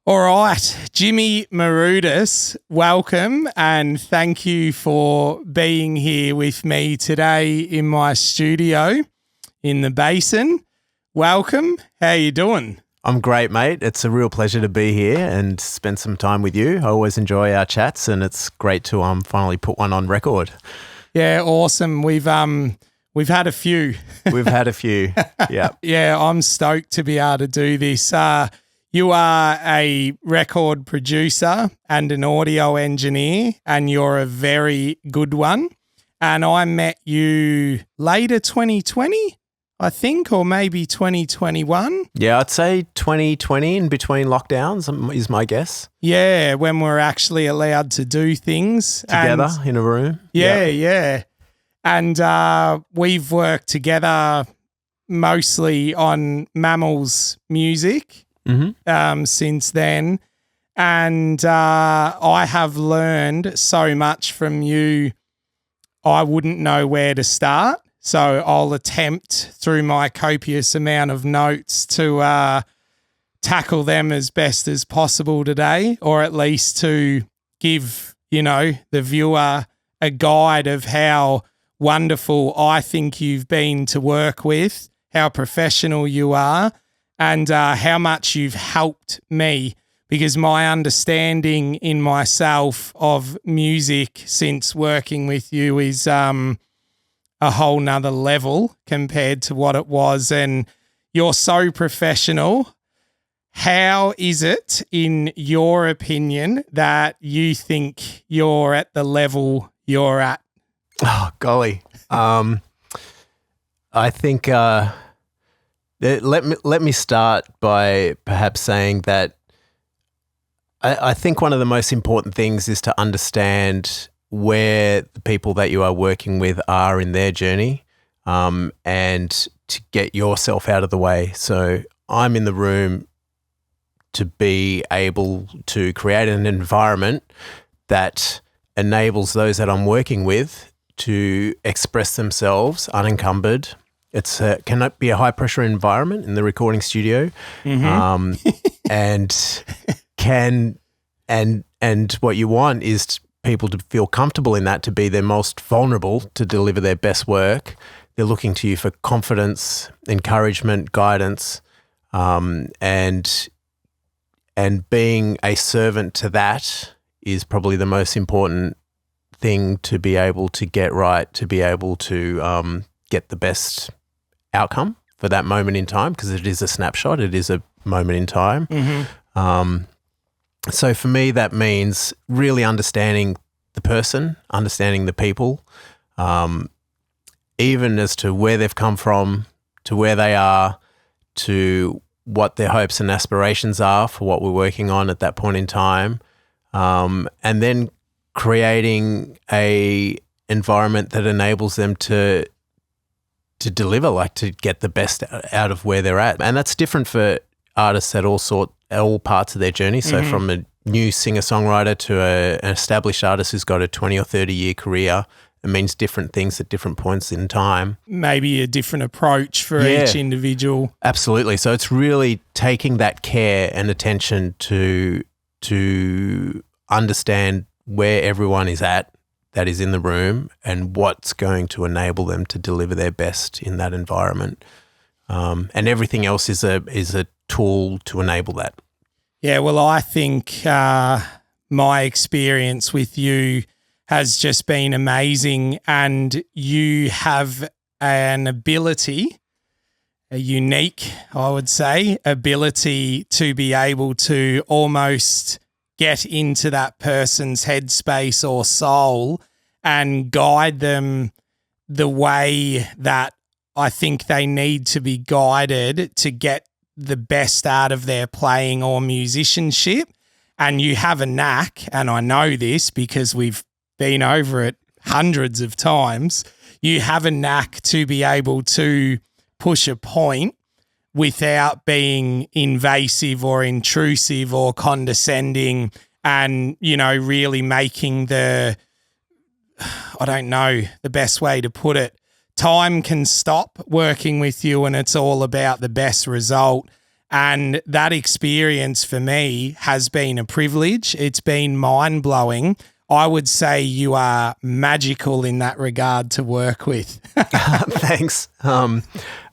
All right, Jimi Maroudas, welcome and thank you for being here with me today in my studio in the Basin. Welcome. How you doing? I'm great, mate. It's a real pleasure to be here and spend some time with you. I always enjoy our chats, and it's great to finally put one on record. Yeah, awesome. We've had a few. We've had a few. Yeah. Yeah, I'm stoked to be able to do this. You are a record producer and an audio engineer, and you're a very good one. And I met you later 2020, I think, or maybe 2021. Yeah, I'd say 2020 in between lockdowns is my guess. Yeah, when we're actually allowed to do things. Together in a room. Yeah. And we've worked together mostly on Mammal's music. Since then. And I have learned so much from you, I wouldn't know where to start. So I'll attempt through my copious amount of notes to tackle them as best as possible today, or at least to give, the viewer a guide of how wonderful I think you've been to work with, how professional you are, and how much you've helped me, because my understanding in myself of music since working with you is a whole nother level compared to what it was. And you're so professional. How is it, in your opinion, that you think you're at the level you're at? Oh, golly. I think... Let me start by perhaps saying that I think one of the most important things is to understand where the people that you are working with are in their journey, and to get yourself out of the way. So I'm in the room to be able to create an environment that enables those that I'm working with to express themselves unencumbered. It's can be a high pressure environment in the recording studio, and what you want is people to feel comfortable in that, to be their most vulnerable, to deliver their best work. They're looking to you for confidence, encouragement, guidance, and being a servant to that is probably the most important thing to be able to get right, to be able to get the best outcome for that moment in time, because it is a snapshot, it is a moment in time. So for me, that means really understanding the person, understanding the people, even as to where they've come from, to where they are, to what their hopes and aspirations are for what we're working on at that point in time, and then creating a environment that enables them to deliver, like to get the best out of where they're at. And that's different for artists at all parts of their journey. So from a new singer-songwriter to an established artist who's got a 20 or 30-year career, it means different things at different points in time. Maybe a different approach for each individual. Absolutely. So it's really taking that care and attention to understand where everyone is at, that is in the room, and what's going to enable them to deliver their best in that environment. And everything else is a tool to enable that. Yeah, well, I think my experience with you has just been amazing, and you have an ability, a unique, I would say, ability to be able to almost get into that person's headspace or soul and guide them the way that I think they need to be guided to get the best out of their playing or musicianship. And you have a knack, and I know this because we've been over it hundreds of times, you have a knack to be able to push a point without being invasive or intrusive or condescending, and, really making I don't know the best way to put it. Time can stop working with you, and it's all about the best result. And that experience for me has been a privilege. It's been mind-blowing. I would say you are magical in that regard to work with. Thanks.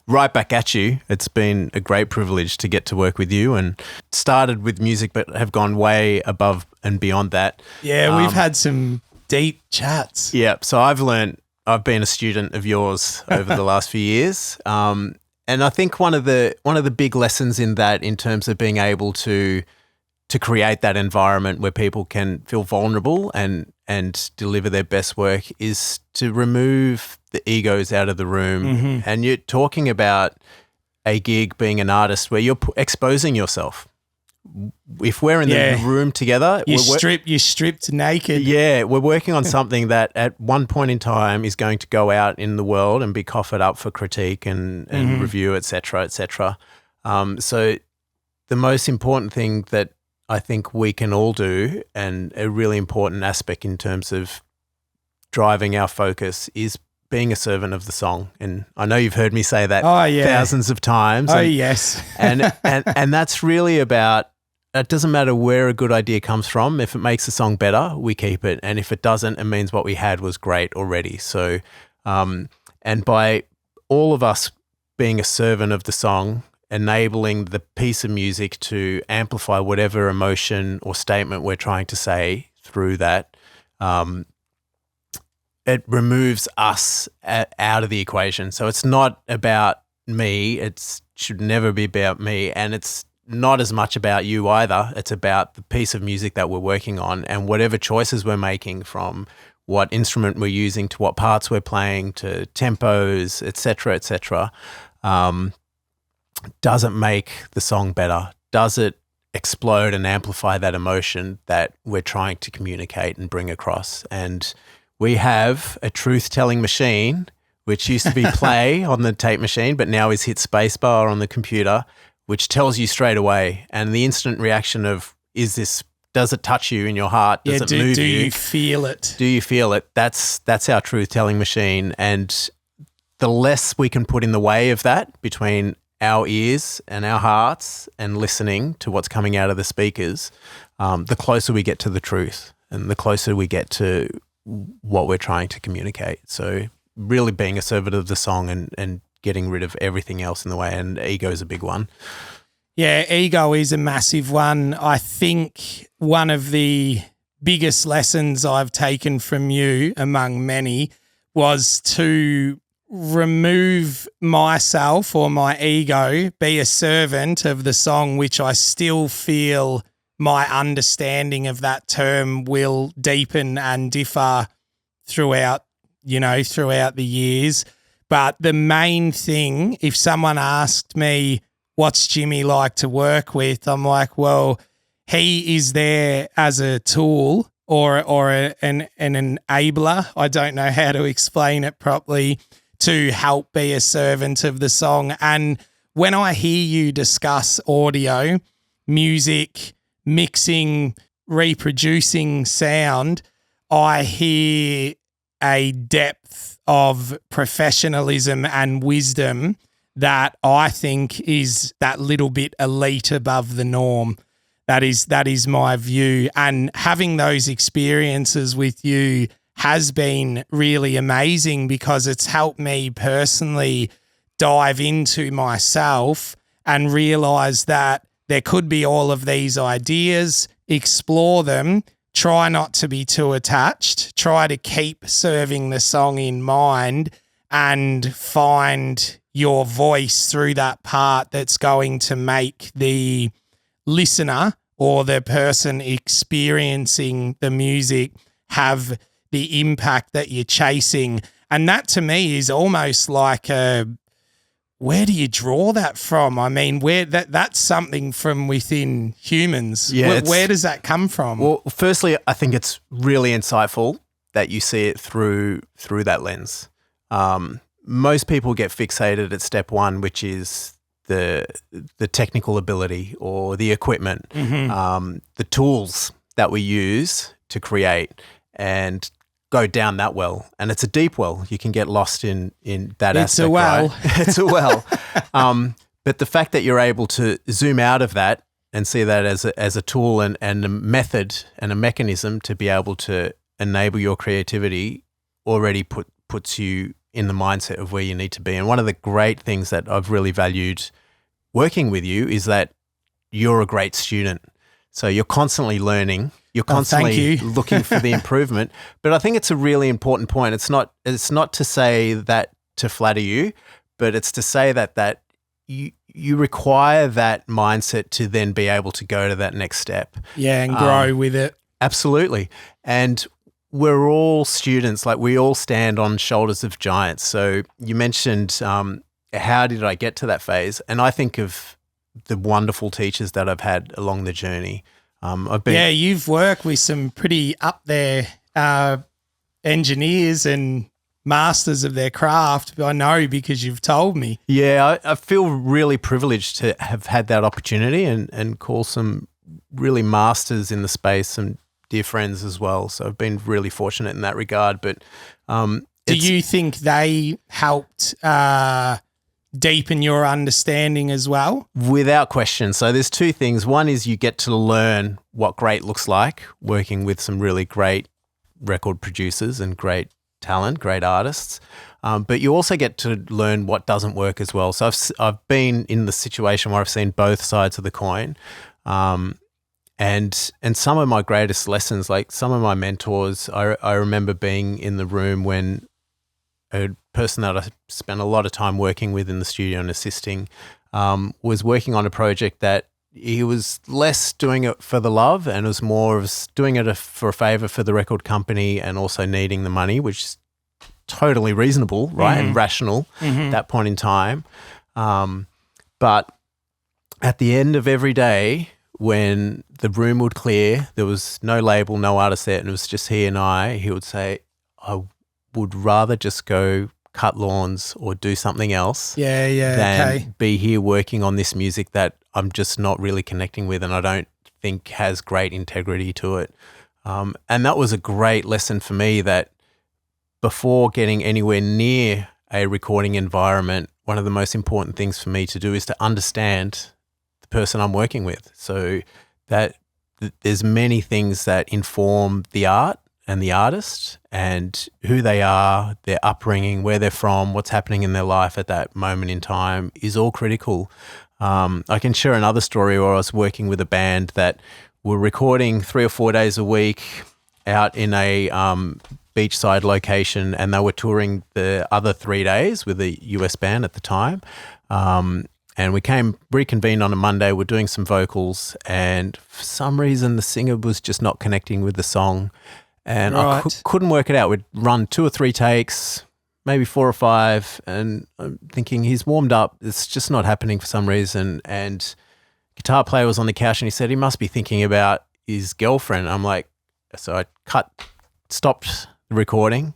Right back at you. It's been a great privilege to get to work with you, and started with music but have gone way above and beyond that. Yeah, we've had some deep chats. Yeah, so I've been a student of yours over the last few years. And I think one of the big lessons in that, in terms of being able to create that environment where people can feel vulnerable and deliver their best work, is to remove the egos out of the room. Mm-hmm. And you're talking about a gig being an artist where you're exposing yourself. If we're in the room together, you're stripped naked. Yeah, we're working on something that at one point in time is going to go out in the world and be coughed up for critique and review, et cetera, et cetera. So the most important thing that I think we can all do, and a really important aspect in terms of driving our focus, is being a servant of the song. And I know you've heard me say that thousands of times. Yes. and that's really about, it doesn't matter where a good idea comes from. If it makes the song better, we keep it. And if it doesn't, it means what we had was great already. So, and by all of us being a servant of the song, enabling the piece of music to amplify whatever emotion or statement we're trying to say through that, it removes us out of the equation. So it's not about me. It should never be about me. And it's not as much about you either. It's about the piece of music that we're working on, and whatever choices we're making, from what instrument we're using to what parts we're playing to tempos, et cetera, doesn't make the song better. Does it explode and amplify that emotion that we're trying to communicate and bring across? And we have a truth-telling machine, which used to be play on the tape machine, but now is hit spacebar on the computer, which tells you straight away. And the instant reaction of, does it touch you in your heart? Does it move you? Do you feel it? Do you feel it? That's our truth-telling machine. And the less we can put in the way of that between our ears and our hearts and listening to what's coming out of the speakers, the closer we get to the truth and the closer we get to what we're trying to communicate. So really being a servant of the song and getting rid of everything else in the way, and ego is a big one. Yeah, ego is a massive one. I think one of the biggest lessons I've taken from you, among many, was to remove myself or my ego, be a servant of the song, which I still feel my understanding of that term will deepen and differ throughout the years. But the main thing, if someone asked me, what's Jimi like to work with? I'm like, well, he is there as a tool or an enabler. I don't know how to explain it properly, to help be a servant of the song. And when I hear you discuss audio, music, mixing, reproducing sound, I hear a depth of professionalism and wisdom that I think is that little bit elite above the norm. That is my view. And having those experiences with you has been really amazing, because it's helped me personally dive into myself and realize that there could be all of these ideas, explore them, try not to be too attached, try to keep serving the song in mind, and find your voice through that part that's going to make the listener or the person experiencing the music have the impact that you're chasing. And that to me is almost like where do you draw that from? I mean, that's something from within humans. Yeah, where does that come from? Well, firstly, I think it's really insightful that you see it through that lens. Most people get fixated at step one, which is the technical ability or the equipment, the tools that we use to create, and go down that well. And it's a deep well. You can get lost in that aspect. It's a well. Right? It's a well. But the fact that you're able to zoom out of that and see that as a tool and a method and a mechanism to be able to enable your creativity already puts you in the mindset of where you need to be. And one of the great things that I've really valued working with you is that you're a great student. So you're constantly learning. You're constantly looking for the improvement. But I think it's a really important point. It's not to say that to flatter you, but it's to say that you require that mindset to then be able to go to that next step. Yeah, and grow with it. Absolutely. And we're all students, like we all stand on shoulders of giants. So you mentioned how did I get to that phase? And I think of the wonderful teachers that I've had along the journey. You've worked with some pretty up there engineers and masters of their craft. I know because you've told me. Yeah, I feel really privileged to have had that opportunity and call some really masters in the space, some dear friends as well. So I've been really fortunate in that regard. But do you think they helped deepen your understanding as well? Without question. So there's two things. One is you get to learn what great looks like working with some really great record producers and great talent, great artists. But you also get to learn what doesn't work as well. So I've been in the situation where I've seen both sides of the coin. And some of my greatest lessons, like some of my mentors, I remember being in the room when a person that I spent a lot of time working with in the studio and assisting was working on a project that he was less doing it for the love and was more of doing it for a favor for the record company and also needing the money, which is totally reasonable, right, and rational at that point in time. But at the end of every day, when the room would clear, there was no label, no artist there, and it was just he and I, he would say, I would rather just go cut lawns or do something else than be here working on this music that I'm just not really connecting with and I don't think has great integrity to it. And that was a great lesson for me that before getting anywhere near a recording environment, one of the most important things for me to do is to understand the person I'm working with. So that there's many things that inform the art and the artist and who they are, their upbringing, where they're from, what's happening in their life at that moment in time is all critical. I can share another story where I was working with a band that were recording 3 or 4 days a week out in a beachside location, and they were touring the other 3 days with a US band at the time. And we reconvened on a Monday, we're doing some vocals, and for some reason the singer was just not connecting with the song. And I couldn't work it out. We'd run 2 or 3 takes, maybe 4 or 5, and I'm thinking he's warmed up. It's just not happening for some reason. And guitar player was on the couch and he said he must be thinking about his girlfriend. I'm like, so I stopped the recording,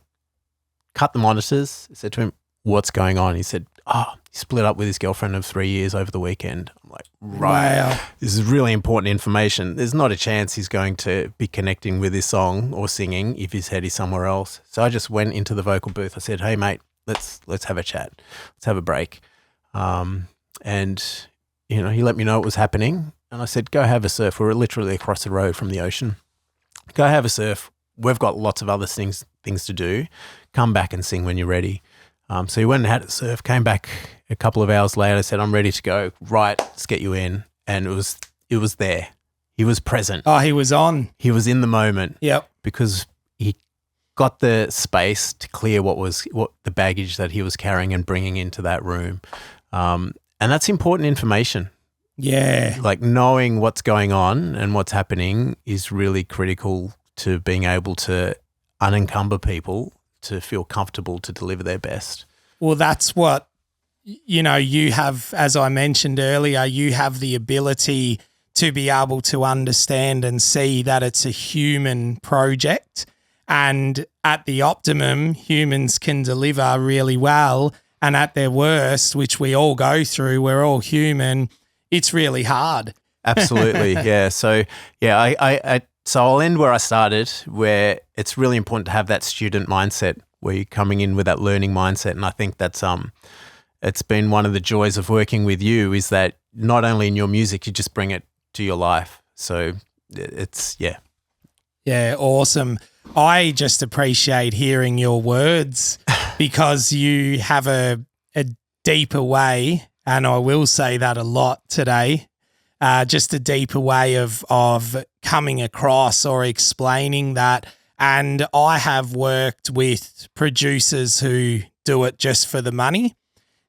cut the monitors, said to him, what's going on? He said, he split up with his girlfriend of 3 years over the weekend. I'm like, right. Wow. This is really important information. There's not a chance he's going to be connecting with his song or singing if his head is somewhere else. So I just went into the vocal booth. I said, hey, mate, let's have a chat. Let's have a break. And, he let me know what was happening. And I said, go have a surf. We're literally across the road from the ocean. Go have a surf. We've got lots of other things to do. Come back and sing when you're ready. So he went and had a surf, came back a couple of hours later, said, I'm ready to go. Right, let's get you in. And it was there. He was present. Oh, he was on. He was in the moment. Yep. Because he got the space to clear what the baggage that he was carrying and bringing into that room. And that's important information. Yeah. Like knowing what's going on and what's happening is really critical to being able to unencumber people to feel comfortable to deliver their best. Well, that's what, you have, as I mentioned earlier, you have the ability to be able to understand and see that it's a human project. And at the optimum, humans can deliver really well. And at their worst, which we all go through, we're all human, it's really hard. Absolutely. Yeah. So, so I'll end where I started, where it's really important to have that student mindset where you're coming in with that learning mindset. And I think that's it's been one of the joys of working with you is that not only in your music, you just bring it to your life. So it's, yeah. Yeah, awesome. I just appreciate hearing your words because you have a deeper way, and I will say that a lot today, just a deeper way of coming across or explaining that. And I have worked with producers who do it just for the money.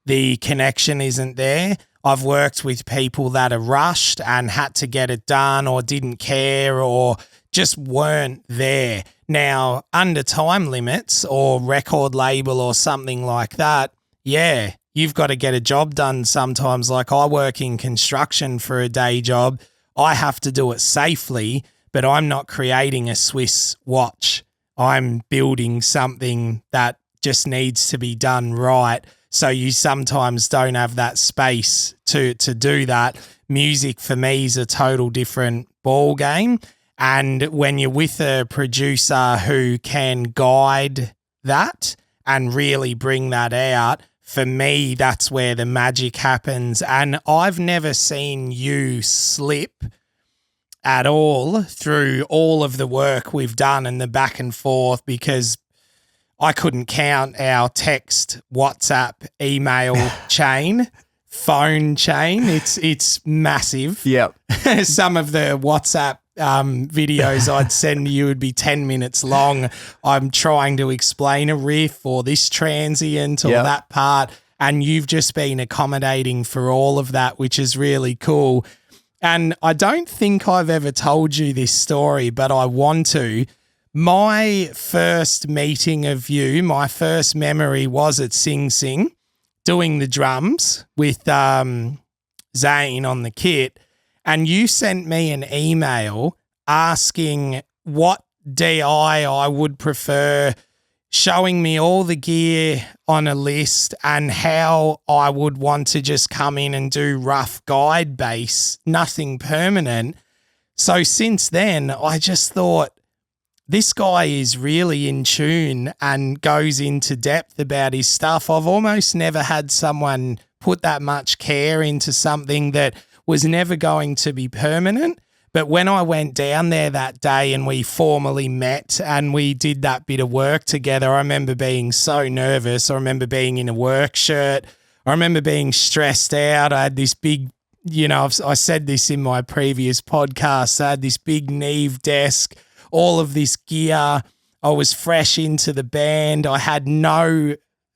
The connection isn't there. I've worked with people that are rushed and had to get it done or didn't care or just weren't there. Now, under time limits or record label or something like that, yeah, you've got to get a job done sometimes. Like I work in construction for a day job. I have to do it safely, but I'm not creating a Swiss watch. I'm building something that just needs to be done right. So you sometimes don't have that space to do that. Music for me is a total different ball game. And when you're with a producer who can guide that and really bring that out, for me, that's where the magic happens. And I've never seen you slip at all through all of the work we've done and the back and forth, because I couldn't count our text, WhatsApp, email chain, phone chain. It's massive. Yep. Some of the WhatsApp videos I'd send you would be 10 minutes long. I'm trying to explain a riff or this transient or that part, and you've just been accommodating for all of that, which is really cool. And I don't think I've ever told you this story, but I want to. My first meeting of you, my first memory was at Sing Sing doing the drums with Zane on the kit. And you sent me an email asking what DI I would prefer, showing me all the gear on a list and how I would want to just come in and do rough guide bass, nothing permanent. So since then, I just thought, this guy is really in tune and goes into depth about his stuff. I've almost never had someone put that much care into something that was never going to be permanent. But when I went down there that day and we formally met and we did that bit of work together, I remember being so nervous. I remember being in a work shirt. I remember being stressed out. I had this big, I said this in my previous podcast, I had this big Neve desk, all of this gear. I was fresh into the band.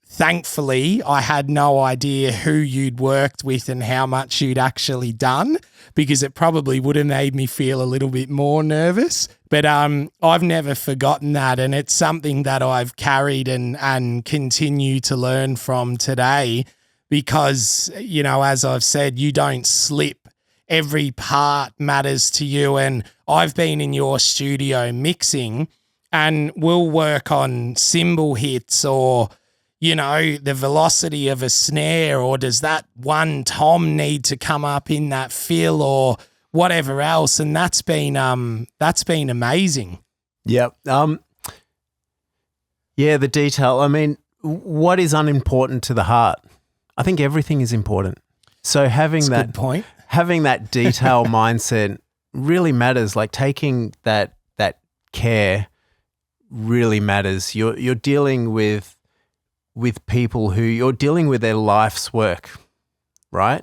Thankfully, I had no idea who you'd worked with and how much you'd actually done, because it probably would have made me feel a little bit more nervous. But I've never forgotten that, and it's something that I've carried and continue to learn from today because, as I've said, you don't slip. Every part matters to you, and I've been in your studio mixing and we'll work on cymbal hits or the velocity of a snare, or does that one tom need to come up in that fill or whatever else, and that's been amazing. Yep. The detail. I mean, what is unimportant to the heart? I think everything is important. So having good point. Having that detail mindset really matters. Like taking that care really matters. You're dealing with people who you're dealing with their life's work, right?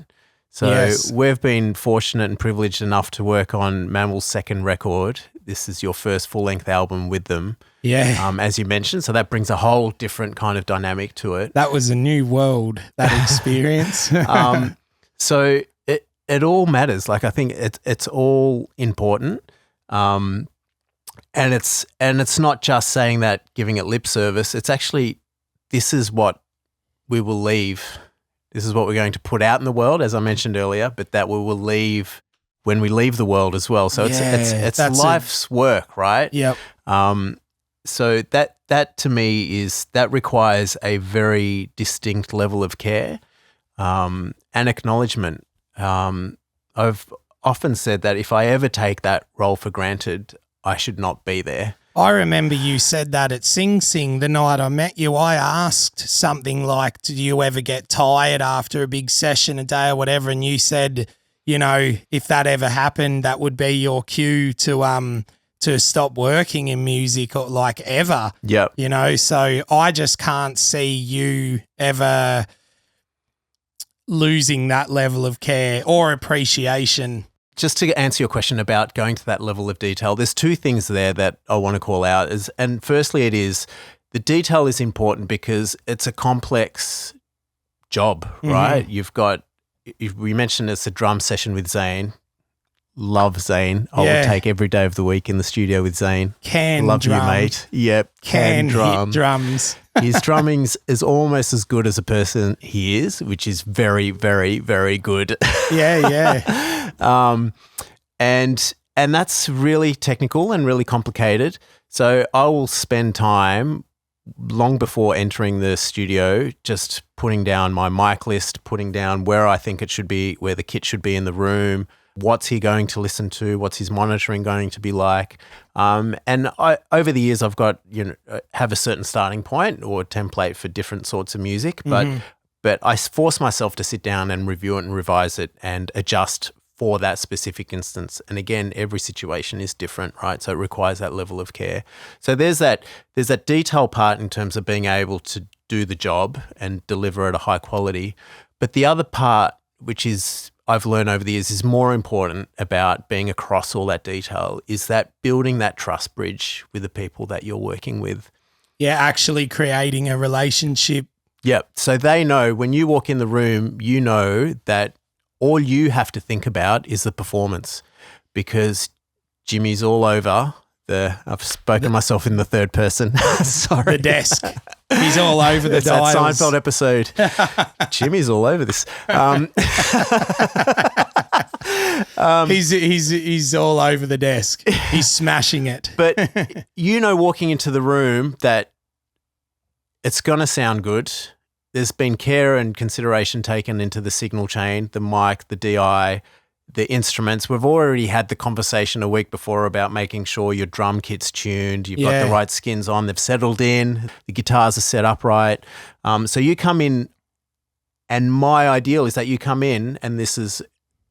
So yes. We've been fortunate and privileged enough to work on Mammal's second record. This is your first full-length album with them. Yeah. As you mentioned. So that brings a whole different kind of dynamic to it. That was a new world, that experience. So it all matters. Like I think it's all important. And it's not just saying that, giving it lip service. It's actually, this is what we will leave. This is what we're going to put out in the world, as I mentioned earlier, but that we will leave when we leave the world as well. So it's life's work, right? Yep. So that to me that requires a very distinct level of care and acknowledgement. I've often said that if I ever take that role for granted, I should not be there. I remember you said that at Sing Sing the night I met you. I asked something like, do you ever get tired after a big session, a day or whatever? And you said, you know, if that ever happened, that would be your cue to stop working in music or like ever. Yep. You know, so I just can't see you ever losing that level of care or appreciation. Just to answer your question about going to that level of detail, there's two things there that I want to call out. And firstly, it is the detail is important because it's a complex job, right? You've got, we mentioned it's a drum session with Zane. Love Zane. I will take every day of the week in the studio with Zane. Love drum. you, mate. Yep. Can drum. Hit drums. His drumming is almost as good as a person he is, which is very, very, very good. Yeah. And that's really technical and really complicated. So I will spend time long before entering the studio just putting down my mic list, putting down where I think it should be, where the kit should be in the room, what's he going to listen to, what's his monitoring going to be like. And I, over the years, I've got, have a certain starting point or template for different sorts of music, but I force myself to sit down and review it and revise it and adjust for that specific instance. And again, every situation is different, right? So it requires that level of care. So there's that detail part in terms of being able to do the job and deliver at a high quality. But the other part, which is I've learned over the years is more important about being across all that detail, is that building that trust bridge with the people that you're working with. Yeah, actually creating a relationship. Yep. So they know when you walk in the room, you know that all you have to think about is the performance, because Jimi's all over I've spoken myself in the third person. Sorry. The desk. He's all over the dials. That Seinfeld episode. Jimi's all over this. He's all over the desk. He's smashing it. But walking into the room that it's going to sound good. There's been care and consideration taken into the signal chain, the mic, the DI, the instruments. We've already had the conversation a week before about making sure your drum kit's tuned, you've got the right skins on, they've settled in, the guitars are set up right. So you come in, and my ideal is that you come in, and this is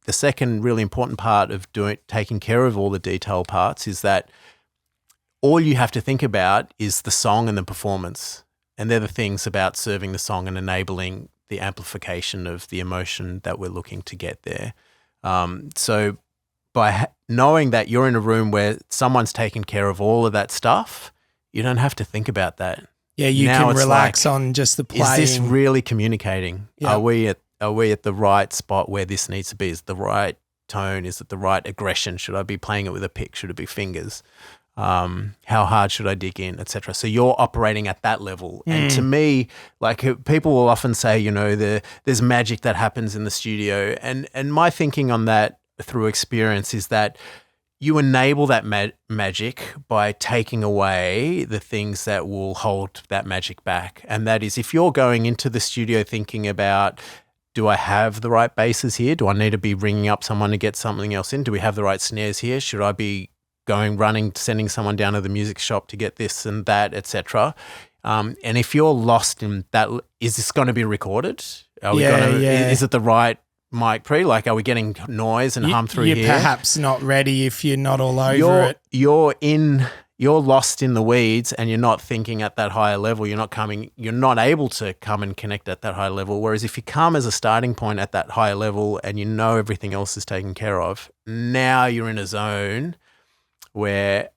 the second really important part of taking care of all the detail parts, is that all you have to think about is the song and the performance. And they're the things about serving the song and enabling the amplification of the emotion that we're looking to get there. So by knowing that you're in a room where someone's taking care of all of that stuff, you don't have to think about that. Yeah, you now can relax on just the playing. Is this really communicating? Yeah. Are we at the right spot where this needs to be? Is it the right tone? Is it the right aggression? Should I be playing it with a pick? Should it be fingers? How hard should I dig in, etc. So you're operating at that level. And to me, like, people will often say, there's magic that happens in the studio. And my thinking on that through experience is that you enable that magic by taking away the things that will hold that magic back. And that is, if you're going into the studio thinking about, do I have the right basses here? Do I need to be ringing up someone to get something else in? Do we have the right snares here? Should I be running, sending someone down to the music shop to get this and that, etc. And if you're lost in that, is this going to be recorded? Is it the right mic pre? Like, are we getting noise and hum through here? You're perhaps not ready if you're not all over it. You're lost in the weeds, and you're not thinking at that higher level. You're not able to come and connect at that higher level. Whereas if you come as a starting point at that higher level and everything else is taken care of, now you're in a zone where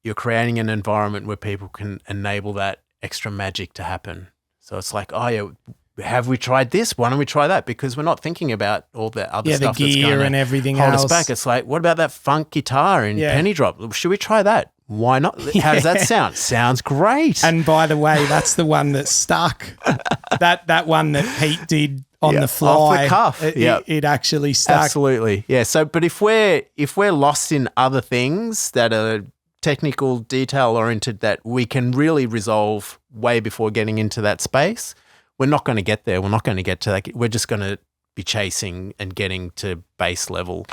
you're creating an environment where people can enable that extra magic to happen. So it's like, have we tried this? Why don't we try that? Because we're not thinking about all the other stuff the gear that's going and everything hold else. us back. It's like, what about that funk guitar in Penny Drop? Should we try that? Why not? How does that sound? Sounds great. And by the way, that's the one that stuck. that one that Pete did on the fly, off the cuff. It actually stuck. Absolutely, yeah. So, but if we're lost in other things that are technical, detail oriented, that we can really resolve way before getting into that space, we're not going to get there. We're not going to get to that. We're just going to be chasing and getting to base level,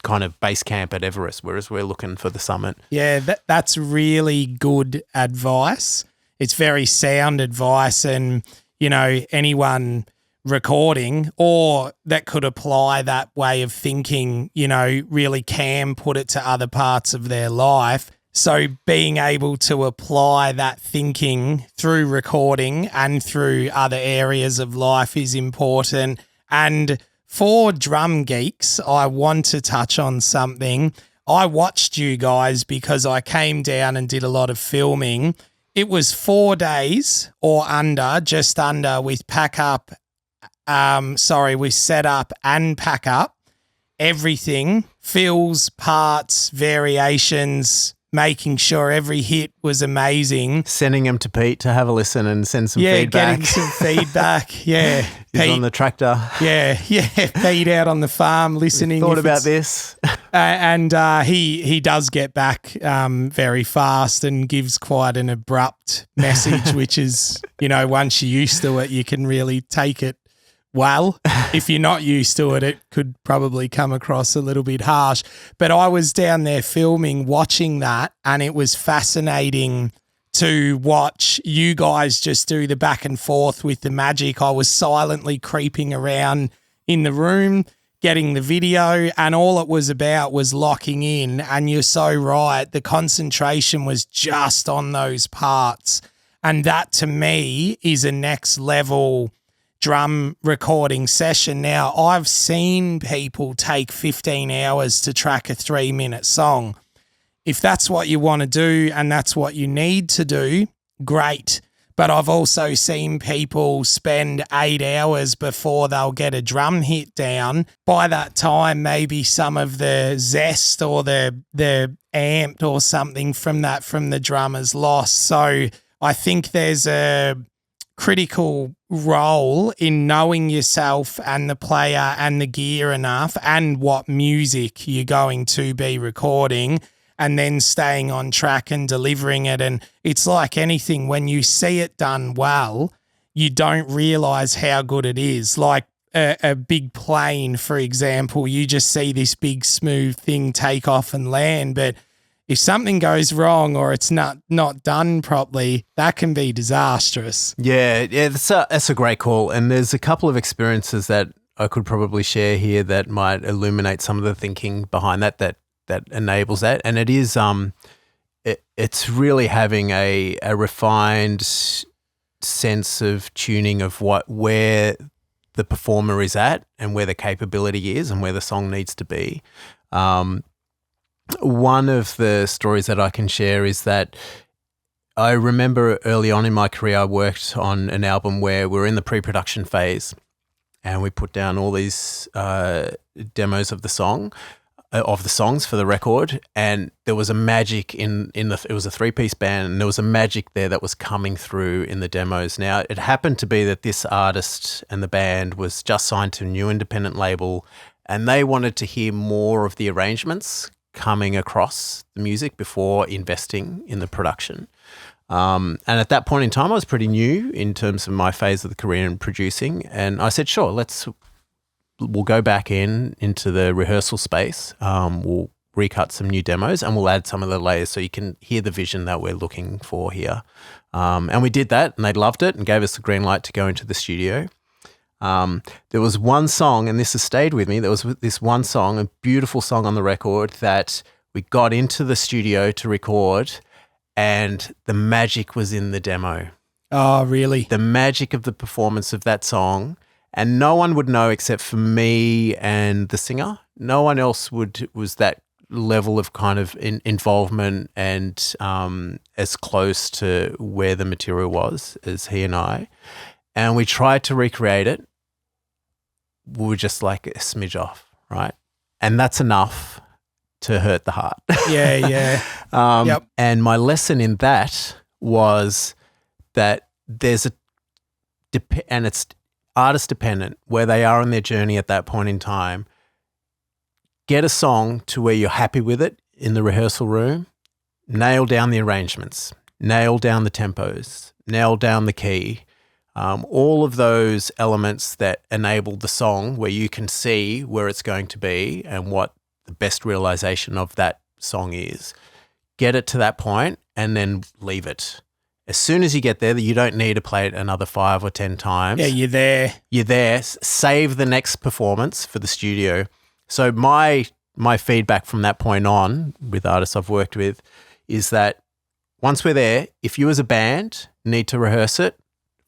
kind of base camp at Everest, whereas we're looking for the summit. Yeah, that's really good advice. It's very sound advice, and, anyone recording or that could apply that way of thinking, really can put it to other parts of their life. So being able to apply that thinking through recording and through other areas of life is important. And for drum geeks, I want to touch on something. I watched you guys because I came down and did a lot of filming. It was 4 days or just under with with set up and pack up, everything, fills, parts, variations, making sure every hit was amazing. Sending them to Pete to have a listen and send some feedback. Yeah, getting some feedback. Yeah. He's Pete, on the tractor. Yeah. Pete out on the farm listening. Thought about this. And he does get back very fast and gives quite an abrupt message, which is, once you're used to it, you can really take it well. If you're not used to it, it could probably come across a little bit harsh. But I was down there filming, watching that, and it was fascinating to watch you guys just do the back and forth with the magic. I was silently creeping around in the room, getting the video, and all it was about was locking in. And you're so right. The concentration was just on those parts. And that to me is a next level drum recording session. Now, I've seen people take 15 hours to track a 3-minute song. If that's what you want to do and that's what you need to do, great. But I've also seen people spend 8 hours before they'll get a drum hit down. By that time, maybe some of the zest or the amped or something from the drummer's lost. So I think there's a critical role in knowing yourself and the player and the gear enough and what music you're going to be recording, and then staying on track and delivering it. And it's like anything, when you see it done well, you don't realize how good it is. Like a big plane, for example, you just see this big smooth thing take off and land, but if something goes wrong or it's not done properly, that can be disastrous. Yeah, that's a great call. And there's a couple of experiences that I could probably share here that might illuminate some of the thinking behind that enables that. And it is it's really having a refined sense of tuning of where the performer is at and where the capability is and where the song needs to be. One of the stories that I can share is that I remember early on in my career, I worked on an album where we were in the pre-production phase and we put down all these demos of the songs for the record, and there was a magic it was a 3-piece band, and there was a magic there that was coming through in the demos. Now, it happened to be that this artist and the band was just signed to a new independent label, and they wanted to hear more of the arrangements coming across the music before investing in the production. And at that point in time, I was pretty new in terms of my phase of the career in producing. And I said, sure, we'll go back into the rehearsal space. We'll recut some new demos and we'll add some of the layers so you can hear the vision that we're looking for here. And we did that, and they loved it and gave us the green light to go into the studio. There was one song, and this has stayed with me. There was this one song, a beautiful song on the record that we got into the studio to record, and the magic was in the demo. Oh, really? The magic of the performance of that song, and no one would know except for me and the singer. No one else was that level of kind of involvement and as close to where the material was as he and I. And we tried to recreate it. We were just like a smidge off, right? And that's enough to hurt the heart. Yeah. Yep. And my lesson in that was that there's and it's artist dependent where they are on their journey at that point in time. Get a song to where you're happy with it in the rehearsal room, nail down the arrangements, nail down the tempos, nail down the key. all of those elements that enable the song where you can see where it's going to be and what the best realization of that song is. Get it to that point and then leave it. As soon as you get there, you don't need to play it another 5 or 10 times. Yeah, you're there. You're there. Save the next performance for the studio. So my feedback from that point on with artists I've worked with is that once we're there, if you as a band need to rehearse it,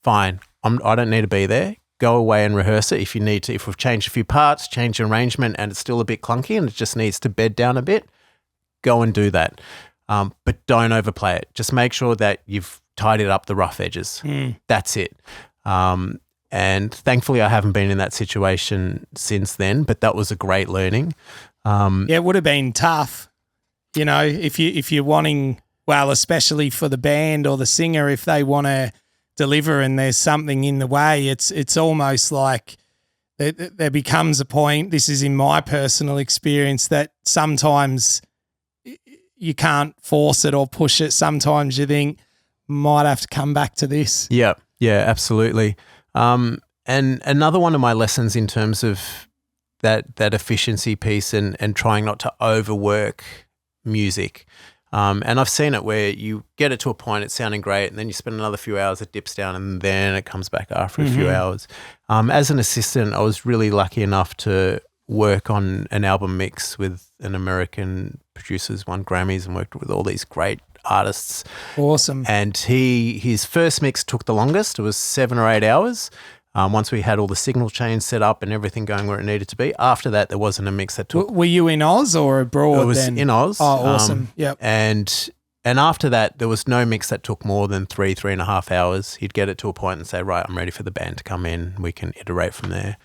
fine. I don't need to be there. Go away and rehearse it if you need to. If we've changed a few parts, changed the arrangement and it's still a bit clunky and it just needs to bed down a bit, go and do that. But don't overplay it. Just make sure that you've tidied up the rough edges. That's it. And thankfully I haven't been in that situation since then, but that was a great learning. It would have been tough, if you're wanting, well, especially for the band or the singer, if they want to deliver and there's something in the way, it's almost like there becomes a point, this is in my personal experience, that sometimes you can't force it or push it. Sometimes you think, might have to come back to this. Yeah, absolutely. And another one of my lessons in terms of that efficiency piece and trying not to overwork music. And I've seen it where you get it to a point, it's sounding great, and then you spend another few hours, it dips down, and then it comes back after a few hours. As an assistant, I was really lucky enough to work on an album mix with an American producer who's won Grammys and worked with all these great artists. Awesome. And his first mix took the longest. It was 7 or 8 hours. Once we had all the signal chains set up and everything going where it needed to be. After that, there wasn't a mix that took. Were you in Oz or abroad? It was then? in Oz. Oh, awesome. Yep. And after that, there was no mix that took more than 3.5 hours. He'd get it to a point and say, right, I'm ready for the band to come in. We can iterate from there.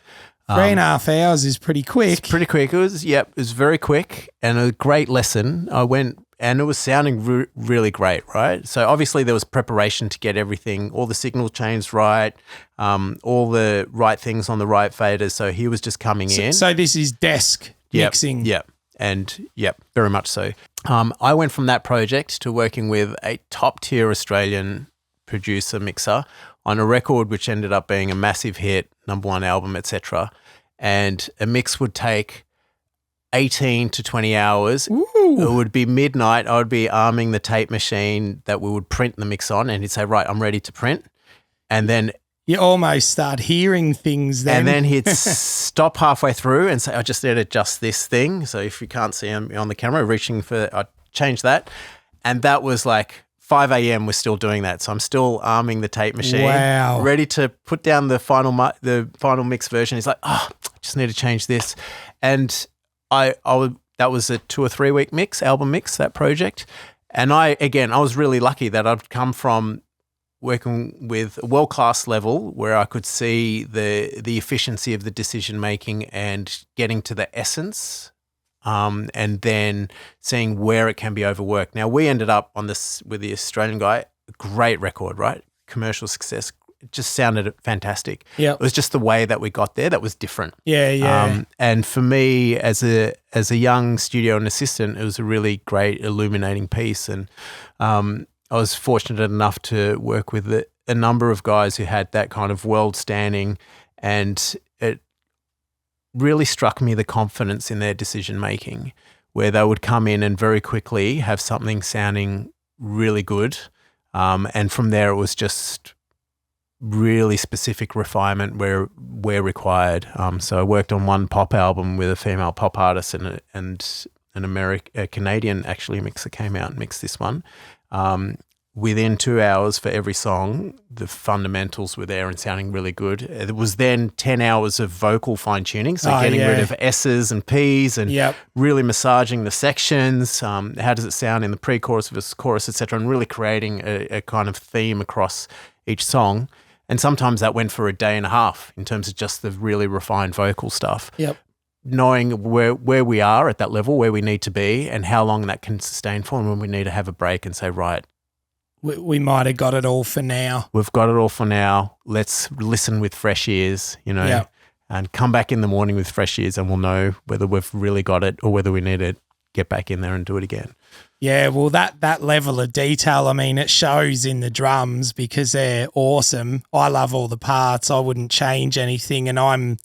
3.5 hours is pretty quick. It's pretty quick. It was very quick and a great lesson. I went and it was sounding really great, right? So obviously there was preparation to get everything, all the signal chains right, all the right things on the right faders. So he was just coming in. So this is desk mixing. Very much so. I went from that project to working with a top-tier Australian producer mixer on a record which ended up being a massive hit, #1 album, etc. And a mix would take 18 to 20 hours. Ooh. It would be midnight. I would be arming the tape machine that we would print the mix on, and he'd say, right, I'm ready to print. And then you almost start hearing things then. And then he'd stop halfway through and say, I just need to adjust this thing. So if you can't see him on the camera, I'd change that. And that was like 5 a.m. we're still doing that. So I'm still arming the tape machine. Wow. Ready to put down the final mix version. He's like, I just need to change this. And that was a 2 or 3 week album mix, that project. And I was really lucky that I'd come from working with a world-class level where I could see the efficiency of the decision-making and getting to the essence, and then seeing where it can be overworked. Now, we ended up on this with the Australian guy, great record, right? Commercial success. It just sounded fantastic. Yeah. It was just the way that we got there that was different. Yeah. And for me, as a young studio and assistant, it was a really great illuminating piece. And I was fortunate enough to work with a number of guys who had that kind of world standing, and it really struck me the confidence in their decision making, where they would come in and very quickly have something sounding really good. And from there, it was just really specific refinement where required. So I worked on one pop album with a female pop artist and a Canadian actually mixer came out and mixed this one. Within 2 hours for every song, the fundamentals were there and sounding really good. It was then 10 hours of vocal fine-tuning, so getting rid of S's and P's and really massaging the sections. How does it sound in the pre-chorus versus chorus, etc., and really creating a kind of theme across each song. And sometimes that went for a day and a half in terms of just the really refined vocal stuff. Yep. Knowing where we are at that level, where we need to be and how long that can sustain for, and when we need to have a break and say, right, we might have got it all for now. We've got it all for now. Let's listen with fresh ears, and come back in the morning with fresh ears, and we'll know whether we've really got it or whether we need to get back in there and do it again. Yeah, well, that level of detail, I mean, it shows in the drums because they're awesome. I love all the parts. I wouldn't change anything, and I'm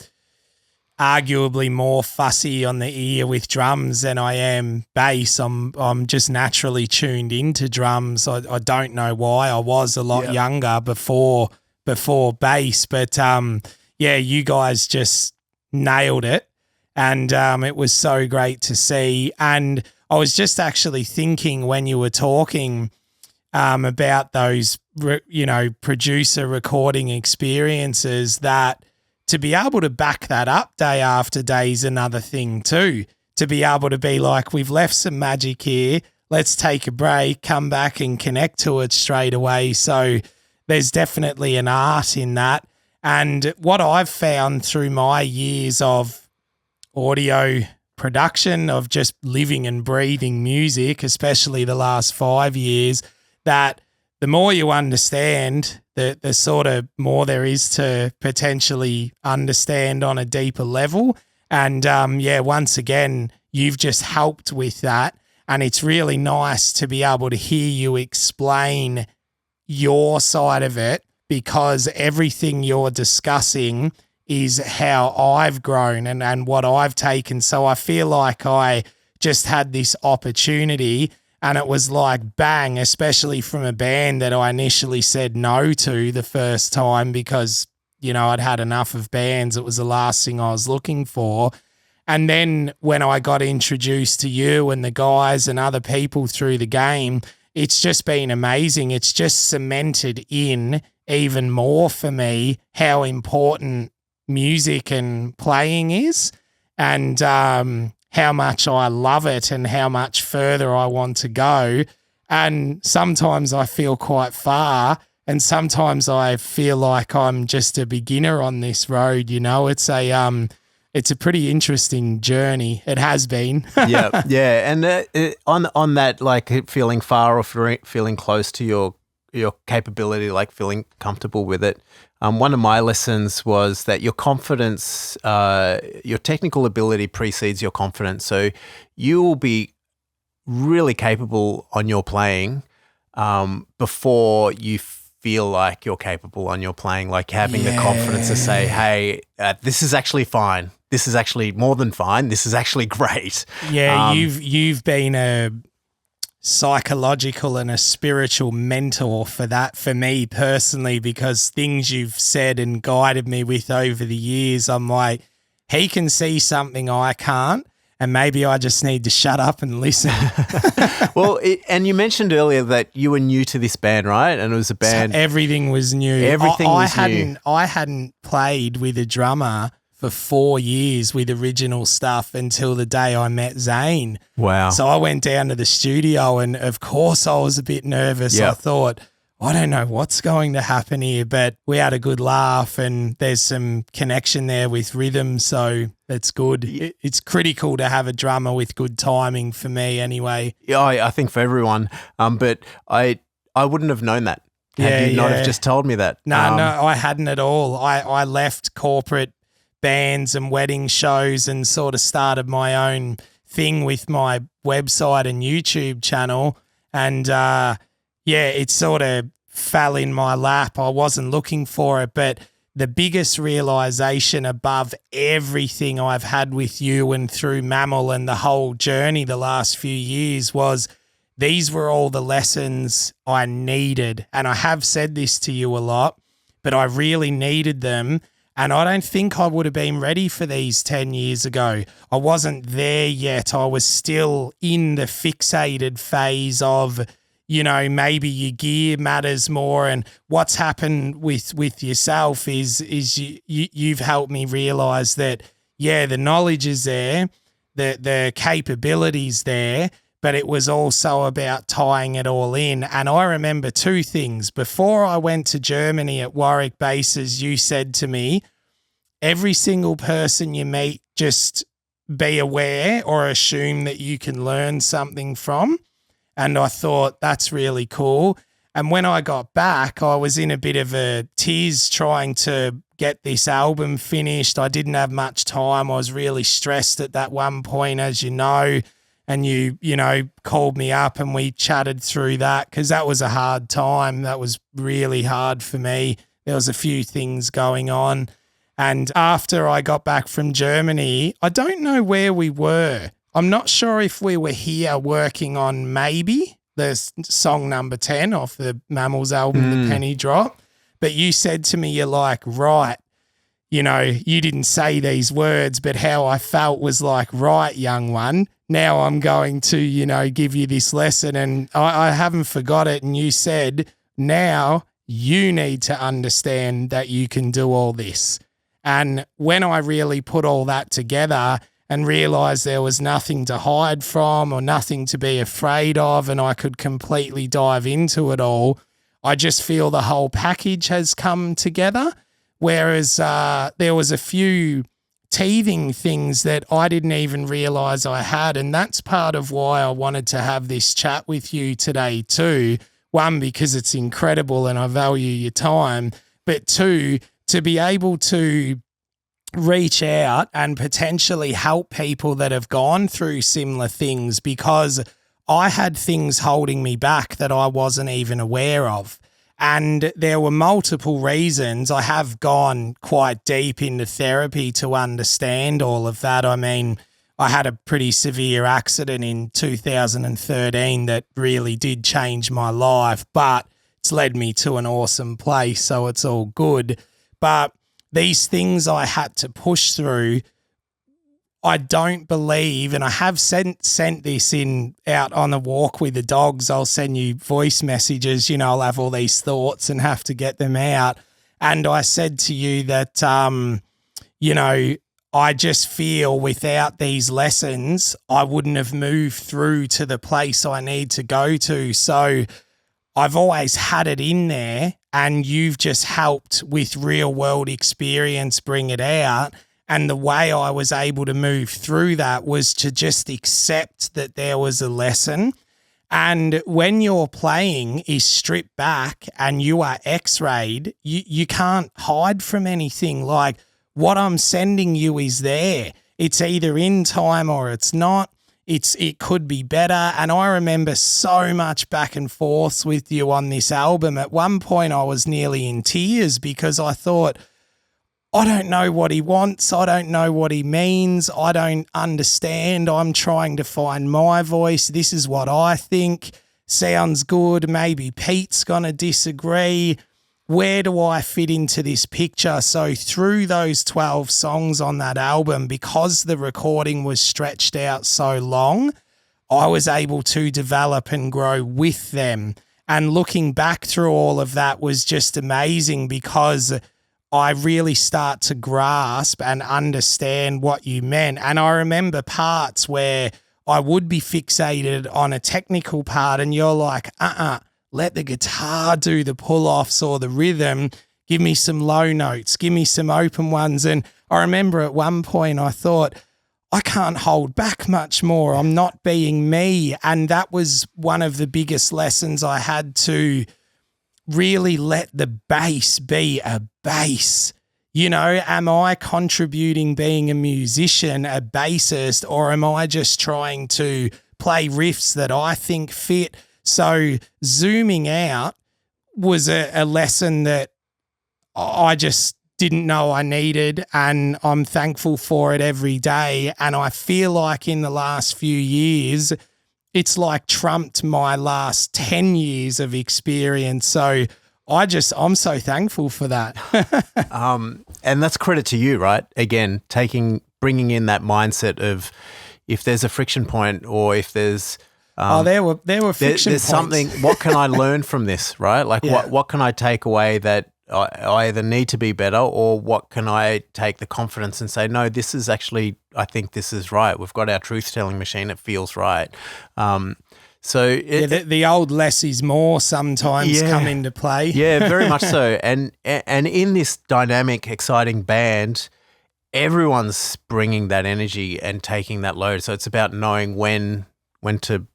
arguably more fussy on the ear with drums than I am bass. I'm just naturally tuned into drums. I don't know why. I was a lot younger before bass, but yeah, you guys just nailed it, and it was so great to see. And I was just actually thinking when you were talking about those, producer recording experiences, that to be able to back that up day after day is another thing too. To be able to be like, we've left some magic here, let's take a break, come back and connect to it straight away. So there's definitely an art in that. And what I've found through my years of audio production, of just living and breathing music, especially the last 5 years, that the more you understand, the sort of more there is to potentially understand on a deeper level. And once again, you've just helped with that. And it's really nice to be able to hear you explain your side of it, because everything you're discussing is how I've grown and what I've taken. So I feel like I just had this opportunity, and it was like bang, especially from a band that I initially said no to the first time because, I'd had enough of bands. It was the last thing I was looking for. And then when I got introduced to you and the guys and other people through the game, it's just been amazing. It's just cemented in even more for me how important music and playing is, and how much I love it and how much further I want to go. And sometimes I feel quite far, and sometimes I feel like I'm just a beginner on this road. It's a pretty interesting journey. It has been. yeah. And on that, like feeling far or feeling close to your capability, like feeling comfortable with it. One of my lessons was that your confidence, your technical ability precedes your confidence. So you will be really capable on your playing before you feel like you're capable on your playing, like having the confidence to say, hey, this is actually fine. This is actually more than fine. This is actually great. Yeah, you've been a psychological and a spiritual mentor for that, for me personally, because things you've said and guided me with over the years, I'm like, he can see something I can't, and maybe I just need to shut up and listen. Well, and you mentioned earlier that you were new to this band, right? And it was a band. So everything was new. Everything was new. I hadn't played with a drummer for 4 years with original stuff until the day I met Zane. Wow. So I went down to the studio, and of course I was a bit nervous. Yep. I thought, I don't know what's going to happen here, but we had a good laugh, and there's some connection there with rhythm, so that's good. It's critical to have a drummer with good timing for me anyway. Yeah, I think for everyone, but I wouldn't have known that had you not have just told me that. No, I hadn't at all. I left corporate bands and wedding shows and sort of started my own thing with my website and YouTube channel. And it sort of fell in my lap. I wasn't looking for it, but the biggest realization above everything I've had with you and through Mammal and the whole journey the last few years was these were all the lessons I needed. And I have said this to you a lot, but I really needed them. And I don't think I would have been ready for these 10 years ago. I wasn't there yet. I was still in the fixated phase of, maybe your gear matters more. And what's happened with yourself is you've helped me realize that, the knowledge is there, the capability's there, but it was also about tying it all in. And I remember two things. Before I went to Germany at Warwick Bases, you said to me, every single person you meet, just be aware or assume that you can learn something from. And I thought, that's really cool. And when I got back, I was in a bit of a tease trying to get this album finished. I didn't have much time. I was really stressed at that one point, as you know. and you know, called me up and we chatted through that, because that was a hard time. That was really hard for me. There was a few things going on. And after I got back from Germany, I don't know where we were. I'm not sure if we were here working on Maybe, the song number 10 off the Mammals album, The Penny Drop. But you said to me, you're like, right, you know, you didn't say these words, but how I felt was like, right, young one, now I'm going to, you know, give you this lesson. And I haven't forgot it. And you said, now you need to understand that you can do all this. And when I really put all that together and realized there was nothing to hide from or nothing to be afraid of, and I could completely dive into it all, I just feel the whole package has come together. Whereas there was a few teething things that I didn't even realize I had. And that's part of why I wanted to have this chat with you today too. One, because it's incredible and I value your time. But two, to be able to reach out and potentially help people that have gone through similar things, because I had things holding me back that I wasn't even aware of. And there were multiple reasons. I have gone quite deep into therapy to understand all of that. I mean, I had a pretty severe accident in 2013 that really did change my life, but it's led me to an awesome place, so it's all good. But these things I had to push through, I don't believe, and I have sent this in out on a walk with the dogs. I'll send you voice messages, you know, I'll have all these thoughts and have to get them out. And I said to you that, you know, I just feel without these lessons, I wouldn't have moved through to the place I need to go to. So I've always had it in there, and you've just helped with real world experience bring it out. And the way I was able to move through that was to just accept that there was a lesson. And when your playing is stripped back and you are x-rayed, you can't hide from anything. Like, what I'm sending you is there. It's either in time or it's not. It could be better. And I remember so much back and forth with you on this album. At one point I was nearly in tears because I thought, I don't know what he wants. I don't know what he means. I don't understand. I'm trying to find my voice. This is what I think sounds good. Maybe Pete's going to disagree. Where do I fit into this picture? So through those 12 songs on that album, because the recording was stretched out so long, I was able to develop and grow with them. And looking back through all of that was just amazing, because I really start to grasp and understand what you meant. And I remember parts where I would be fixated on a technical part and you're like, let the guitar do the pull-offs or the rhythm. Give me some low notes. Give me some open ones. And I remember at one point I thought, I can't hold back much more. I'm not being me. And that was one of the biggest lessons I had to really let the bass be a bass. You know, am I contributing being a musician, a bassist, or am I just trying to play riffs that I think fit? So zooming out was a lesson that I just didn't know I needed, and I'm thankful for it every day. And I feel like in the last few years, it's like trumped my last 10 years of experience. So I'm so thankful for that. And that's credit to you, right? Again, bringing in that mindset of if there's a friction point or if there's there were friction there's points. something. What can I learn from this, right? Like what can I take away that I either need to be better, or what can I take the confidence and say, no, this is actually, I think this is right. We've got our truth-telling machine. It feels right. So the old less is more sometimes come into play. Yeah, very much so. And in this dynamic, exciting band, everyone's bringing that energy and taking that load. So it's about knowing when to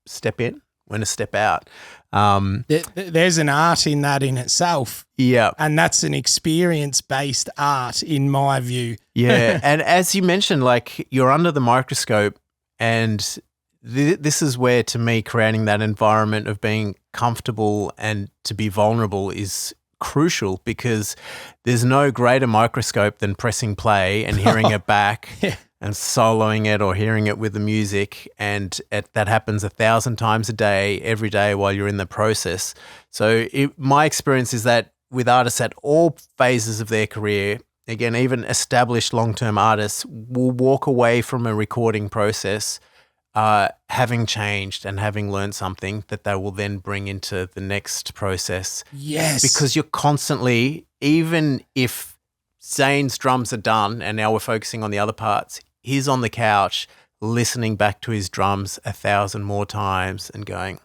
step in, when to step out. There's an art in that in itself. Yeah. And that's an experience-based art in my view. Yeah. And as you mentioned, like, you're under the microscope and this is where, to me, creating that environment of being comfortable and to be vulnerable is crucial, because there's no greater microscope than pressing play and hearing it back and soloing it or hearing it with the music. And that happens 1,000 times a day, every day while you're in the process. So my experience is that with artists at all phases of their career, again, even established long-term artists will walk away from a recording process having changed and having learned something that they will then bring into the next process. Yes. Because you're constantly, even if Zane's drums are done and now we're focusing on the other parts, he's on the couch listening back to his drums 1,000 more times and going,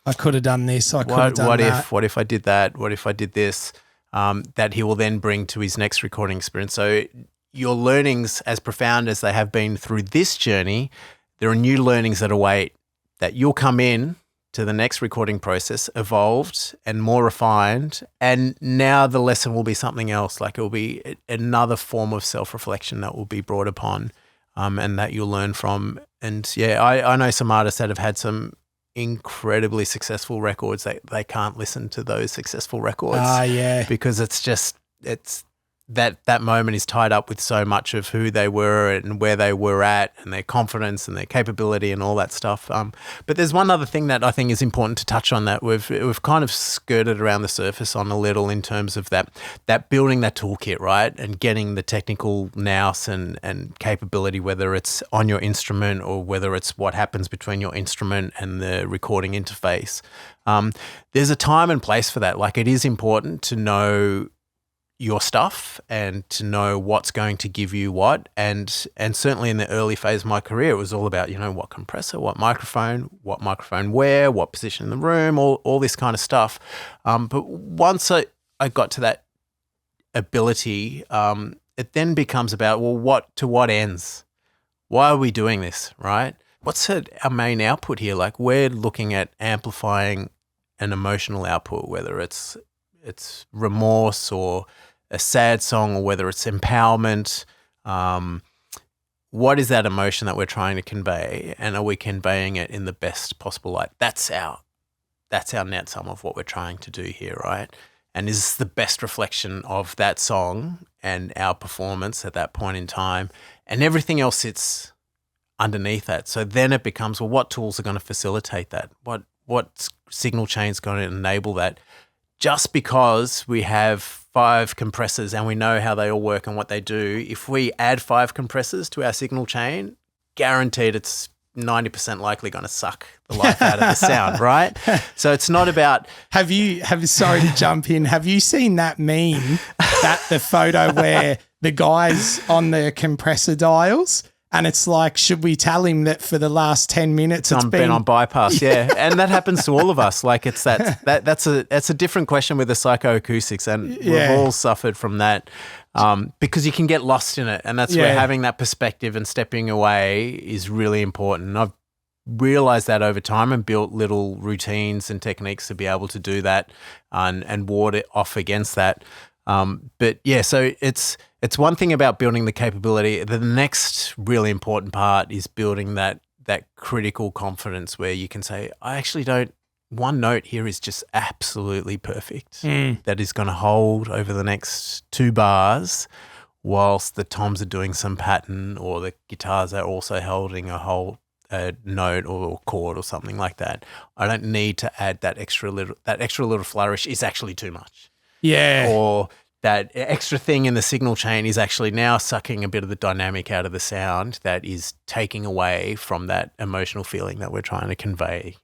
I could have done this. I could have done that. What if I did that? What if I did this? That he will then bring to his next recording experience. So your learnings, as profound as they have been through this journey, there are new learnings that await, that you'll come in to the next recording process evolved and more refined. And now the lesson will be something else. Like, it will be another form of self-reflection that will be brought upon and that you'll learn from. And yeah, I know some artists that have had some incredibly successful records. They can't listen to those successful records. Because it's that moment is tied up with so much of who they were and where they were at and their confidence and their capability and all that stuff. But there's one other thing that I think is important to touch on that we've kind of skirted around the surface on a little, in terms of that building that toolkit, right? And getting the technical nous and capability, whether it's on your instrument or whether it's what happens between your instrument and the recording interface. There's a time and place for that. Like, it is important to know your stuff and to know what's going to give you what. And certainly in the early phase of my career, it was all about, what compressor, what microphone where, what position in the room, all this kind of stuff. But once I got to that ability, it then becomes about, well, to what ends? Why are we doing this, right? What's our main output here? Like, we're looking at amplifying an emotional output, whether it's remorse or a sad song, or whether it's empowerment. What is that emotion that we're trying to convey, and are we conveying it in the best possible light? That's our net sum of what we're trying to do here, right? And is this the best reflection of that song and our performance at that point in time? And everything else sits underneath that. So then it becomes, well, what tools are going to facilitate that? What signal chain is going to enable that? Just because we have 5 compressors and we know how they all work and what they do, if we add 5 compressors to our signal chain, guaranteed it's 90% likely going to suck the life out of the sound, right? So it's not about... Sorry to jump in. Have you seen that meme, the photo where the guy's on the compressor dials? And it's like, should we tell him that for the last 10 minutes it's been on bypass? Yeah. And that happens to all of us. Like, it's that's a different question with the psychoacoustics, and we've all suffered from that because you can get lost in it. And that's where having that perspective and stepping away is really important. And I've realized that over time and built little routines and techniques to be able to do that and ward it off against that. But yeah, so it's one thing about building the capability. The next really important part is building that critical confidence where you can say, I actually don't, one note here is just absolutely perfect. That is going to hold over the next 2 bars whilst the toms are doing some pattern, or the guitars are also holding a note or chord or something like that. I don't need to add that extra little flourish is actually too much. Yeah. Or that extra thing in the signal chain is actually now sucking a bit of the dynamic out of the sound that is taking away from that emotional feeling that we're trying to convey.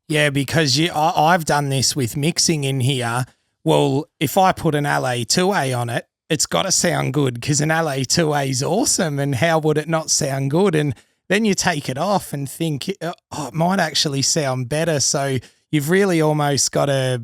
Yeah, because I've done this with mixing in here. Well, if I put an LA2A on it, it's got to sound good because an LA2A is awesome, and how would it not sound good? And then you take it off and think, it might actually sound better. So you've really almost got to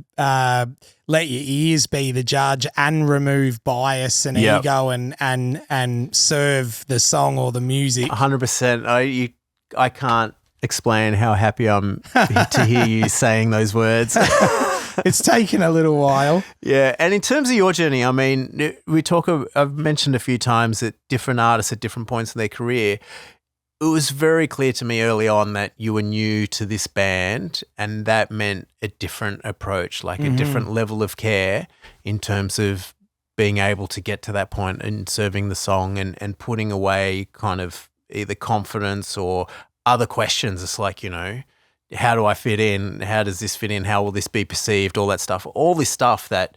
let your ears be the judge and remove bias and ego and serve the song or the music. 100%. I can't explain how happy I'm to hear you saying those words. It's taken a little while. Yeah. And in terms of your journey, I mean, I've mentioned a few times that different artists at different points in their career, it was very clear to me early on that you were new to this band, and that meant a different approach, like a different level of care in terms of being able to get to that point and serving the song and putting away kind of either confidence or other questions. It's like, how do I fit in? How does this fit in? How will this be perceived? All that stuff. All this stuff that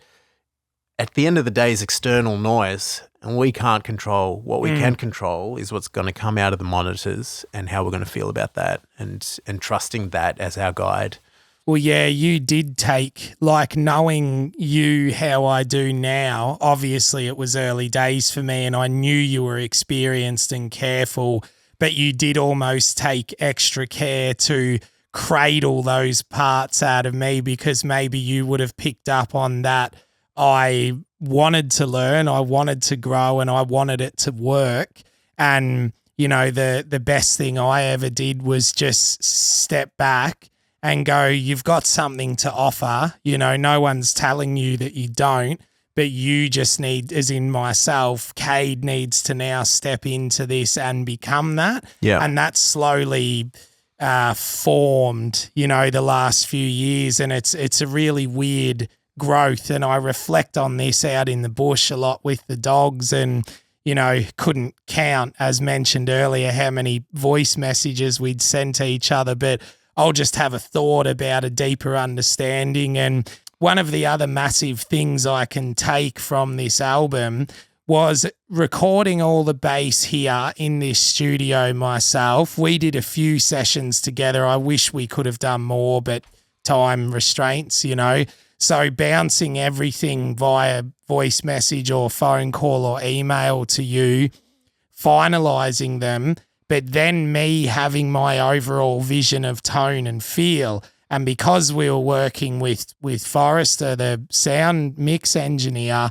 at the end of the day is external noise, and we can't control. What we can control is what's going to come out of the monitors and how we're going to feel about that, and trusting that as our guide. Well, yeah, you did take, like, knowing you how I do now, obviously it was early days for me and I knew you were experienced and careful, but you did almost take extra care to cradle those parts out of me, because maybe you would have picked up on that. I wanted to learn, I wanted to grow, and I wanted it to work. And, the best thing I ever did was just step back and go, you've got something to offer. No one's telling you that you don't, but you just need, as in myself, Kade needs to now step into this and become that. Yeah. And that's slowly formed, the last few years. And it's a really weird growth. And I reflect on this out in the bush a lot with the dogs, and couldn't count, as mentioned earlier, how many voice messages we'd send to each other, but I'll just have a thought about a deeper understanding. And one of the other massive things I can take from this album was recording all the bass here in this studio myself. We did a few sessions together. I wish we could have done more, but time restraints, So bouncing everything via voice message or phone call or email to you, finalising them, but then me having my overall vision of tone and feel. And because we were working with Forrester, the sound mix engineer,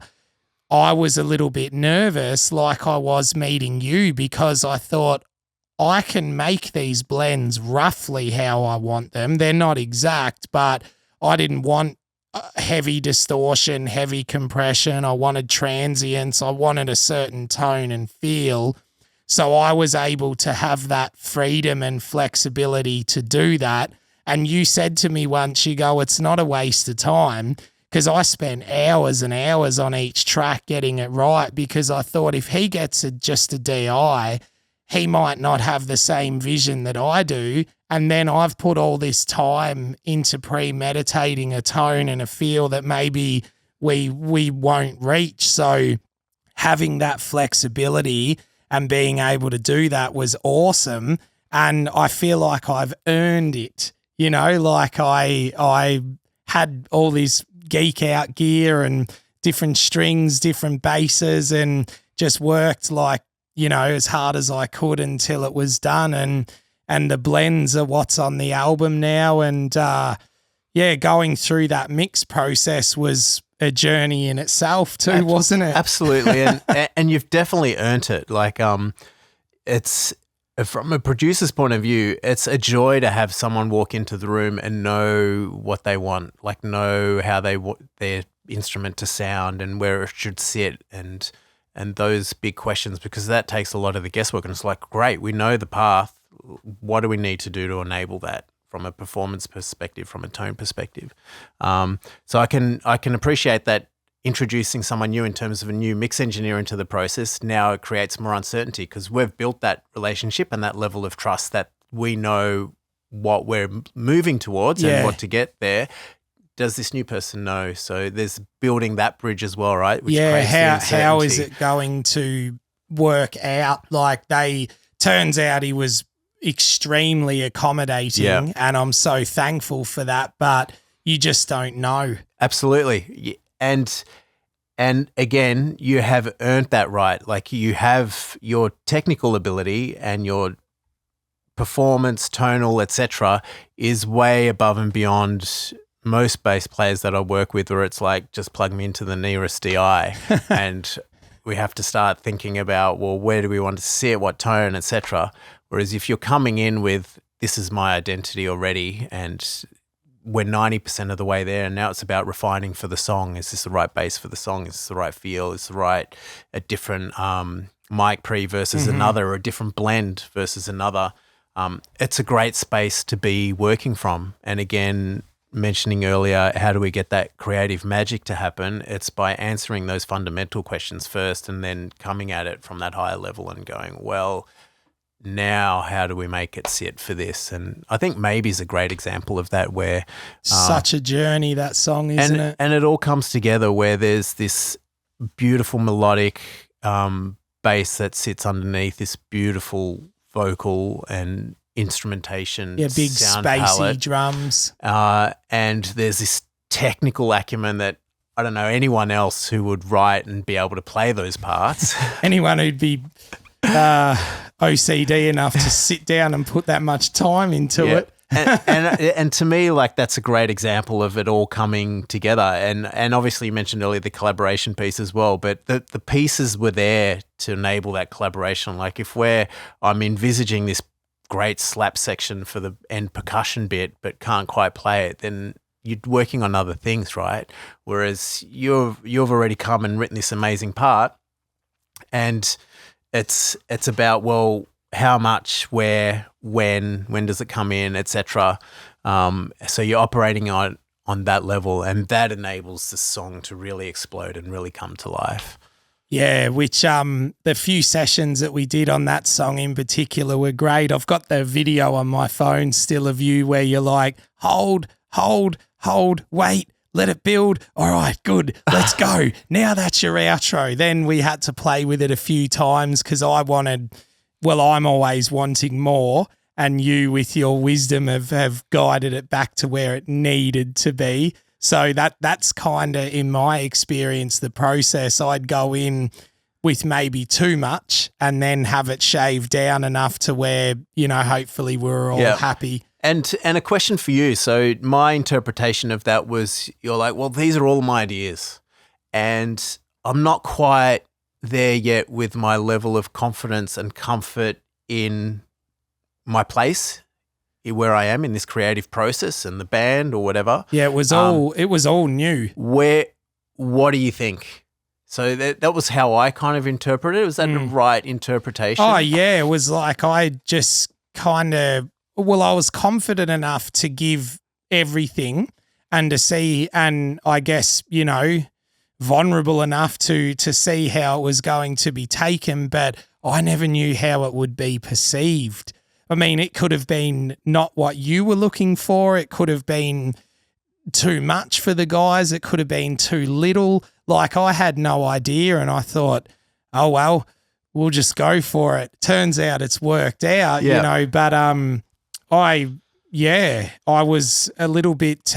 I was a little bit nervous, like I was meeting you, because I thought I can make these blends roughly how I want them. They're not exact, but I didn't want heavy distortion, heavy compression. I wanted transients. I wanted a certain tone and feel. So I was able to have that freedom and flexibility to do that. And you said to me once, you go, it's not a waste of time, because I spent hours and hours on each track getting it right, because I thought if he gets just a DI, he might not have the same vision that I do. And then I've put all this time into premeditating a tone and a feel that maybe we won't reach. So having that flexibility and being able to do that was awesome. And I feel like I've earned it, like I had all this geek out gear and different strings, different basses, and just worked like, as hard as I could until it was done. And the blends are what's on the album now. And going through that mix process was a journey in itself too, wasn't it? Absolutely. And you've definitely earned it. Like, it's from a producer's point of view, it's a joy to have someone walk into the room and know what they want, like know how they want their instrument to sound and where it should sit and those big questions, because that takes a lot of the guesswork. And it's like, great, we know the path. What do we need to do to enable that from a performance perspective, from a tone perspective? So I can appreciate that introducing someone new in terms of a new mix engineer into the process. Now it creates more uncertainty, because we've built that relationship and that level of trust that we know what we're moving towards and what to get there. Does this new person know? So there's building that bridge as well, right? Which how is it going to work out? Like, turns out he was extremely accommodating, and I'm so thankful for that, but you just don't know. Absolutely. And again, you have earned that right. Like, you have your technical ability and your performance, tonal, etc., is way above and beyond most bass players that I work with, where it's like, just plug me into the nearest DI and we have to start thinking about, well, where do we want to sit, what tone, etc. Whereas if you're coming in with, this is my identity already and we're 90% of the way there, and now it's about refining for the song. Is this the right bass for the song? Is this the right feel? Is the right a different mic pre versus another, or a different blend versus another. It's a great space to be working from. And again, mentioning earlier, how do we get that creative magic to happen? It's by answering those fundamental questions first and then coming at it from that higher level and going, well, now how do we make it sit for this? And I think Maybe is a great example of that, where such a journey, that song, isn't it? And it all comes together where there's this beautiful melodic bass that sits underneath this beautiful vocal and instrumentation, big sound spacey palette. drums. And there's this technical acumen that I don't know anyone else who would write and be able to play those parts. Anyone who'd be OCD enough to sit down and put that much time into it. and to me, like, that's a great example of it all coming together. And obviously you mentioned earlier the collaboration piece as well, but the pieces were there to enable that collaboration. Like I'm envisaging this great slap section for the end percussion bit, but can't quite play it, then you're working on other things, right? Whereas you've already come and written this amazing part, and it's about, well, how much, where, when does it come in, etc. So you're operating on that level, and that enables the song to really explode and really come to life. Yeah, which the few sessions that we did on that song in particular were great. I've got the video on my phone still of you where you're like, hold, wait, let it build. All right, good, let's go. Now that's your outro. Then we had to play with it a few times because I'm always wanting more, and you with your wisdom have guided it back to where it needed to be. So that's kind of, in my experience, the process. I'd go in with maybe too much and then have it shaved down enough to where, hopefully we're all happy. And a question for you. So my interpretation of that was, you're like, well, these are all my ideas, and I'm not quite there yet with my level of confidence and comfort in my place where I am in this creative process and the band or whatever. Yeah, it was all new. What do you think? So that was how I kind of interpreted it. Was that the right interpretation? Oh yeah, it was like I just I was confident enough to give everything and to see, and I guess, vulnerable enough to see how it was going to be taken, but I never knew how it would be perceived. I mean, it could have been not what you were looking for. It could have been too much for the guys. It could have been too little. Like, I had no idea, and I thought, oh, well, we'll just go for it. Turns out it's worked out, but I was a little bit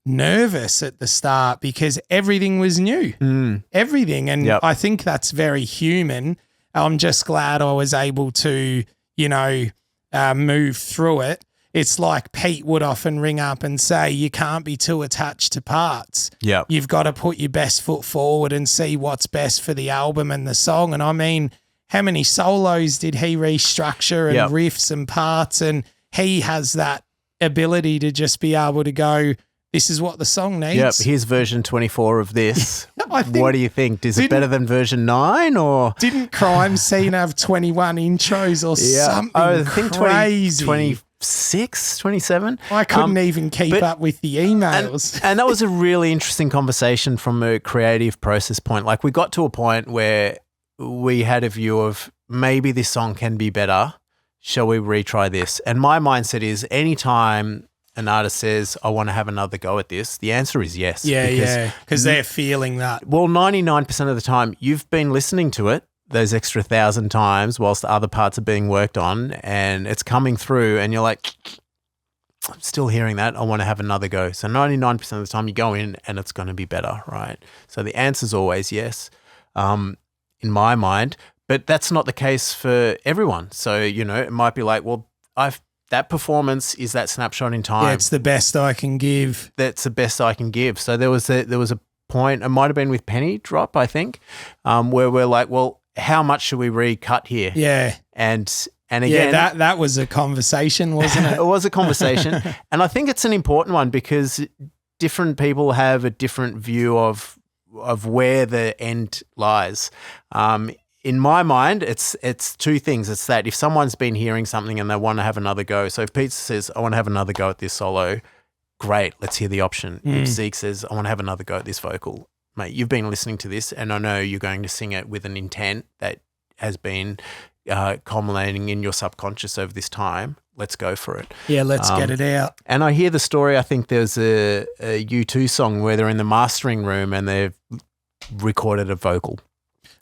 nervous at the start because everything was new, everything. And I think that's very human. I'm just glad I was able to, move through it. It's like Pete would often ring up and say, you can't be too attached to parts. Yeah. You've got to put your best foot forward and see what's best for the album and the song. And I mean, how many solos did he restructure and riffs and parts? And he has that ability to just be able to go, this is what the song needs. Yep, here's version 24 of this. What do you think? Is it better than version 9 or? Didn't Crime Scene have 21 intros or something I think crazy? 26, 27? I couldn't even keep up with the emails. And that was a really interesting conversation from a creative process point. Like, we got to a point where we had a view of maybe this song can be better. Shall we retry this? And my mindset is, anytime an artist says, I want to have another go at this, the answer is yes. Because they're feeling that. Well, 99% of the time, you've been listening to it those extra 1,000 times whilst the other parts are being worked on, and it's coming through and you're like, I'm still hearing that. I want to have another go. So 99% of the time you go in and it's going to be better, right? So the answer's always yes, in my mind. But that's not the case for everyone. So, it might be like, well, that performance is that snapshot in time. Yeah, it's the best I can give. That's the best I can give. So there was a point, it might have been with Penny Drop, I think, where we're like, well, how much should we recut here? Yeah. And again, that was a conversation, wasn't it? It was a conversation. And I think it's an important one because different people have a different view of where the end lies. in my mind, it's two things. It's that if someone's been hearing something and they want to have another go, so if Pete says, I want to have another go at this solo, great, let's hear the option. If Zeke says, I want to have another go at this vocal, mate, you've been listening to this and I know you're going to sing it with an intent that has been culminating in your subconscious over this time. Let's go for it. Yeah, let's get it out. And I hear the story, I think there's a U2 song where they're in the mastering room and they've recorded a vocal.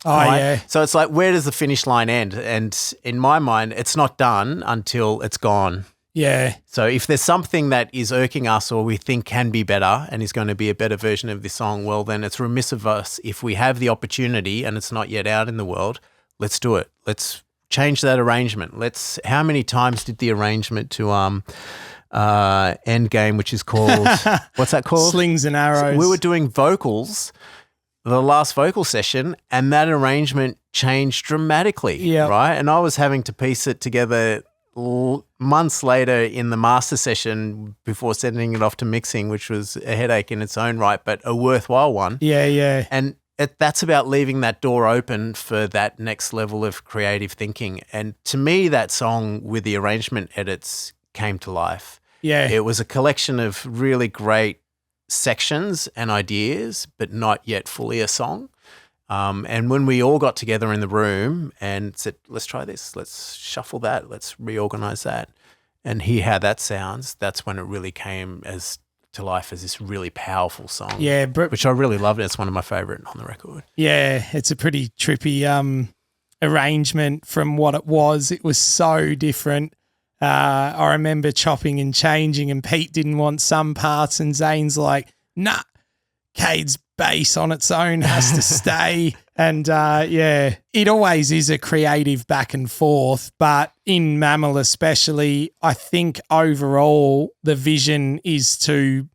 Oh, right? yeah. So it's like, where does the finish line end? And in my mind, it's not done until it's gone. Yeah. So if there's something that is irking us or we think can be better and is going to be a better version of this song, well, then it's remiss of us if we have the opportunity and it's not yet out in the world, let's do it. Let's change that arrangement. How many times did the arrangement to Endgame, which is called, what's that called? Slings and Arrows. So we were doing vocals, the last vocal session, and that arrangement changed dramatically, right? And I was having to piece it together months later in the master session before sending it off to mixing, which was a headache in its own right, but a worthwhile one. Yeah, yeah. And that's about leaving that door open for that next level of creative thinking. And to me, that song with the arrangement edits came to life. Yeah. It was a collection of really great sections and ideas, but not yet fully a song. And when we all got together in the room and said, let's try this, let's shuffle that, let's reorganize that and hear how that sounds, that's when it really came to life as this really powerful song. Yeah. Which I really loved. It's one of my favorite on the record. Yeah. It's a pretty trippy arrangement from what it was. It was so different. I remember chopping and changing and Pete didn't want some parts and Zane's like, nah, Kade's bass on its own has to stay. And it always is a creative back and forth, but in Mammal especially, I think overall the vision is to,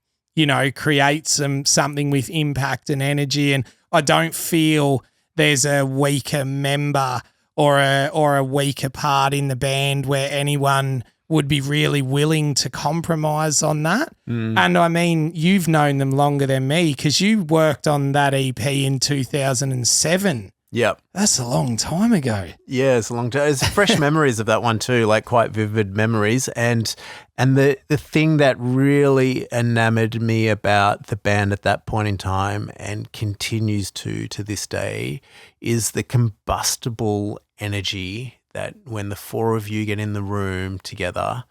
create something with impact and energy. And I don't feel there's a weaker member or a weaker part in the band where anyone would be really willing to compromise on that. And I mean, you've known them longer than me because you worked on that EP in 2007. Yep. That's a long time ago. Yeah, it's a long time. It's fresh memories of that one too, like quite vivid memories. And the thing that really enamored me about the band at that point in time and continues to this day is the combustible energy that when the four of you get in the room together,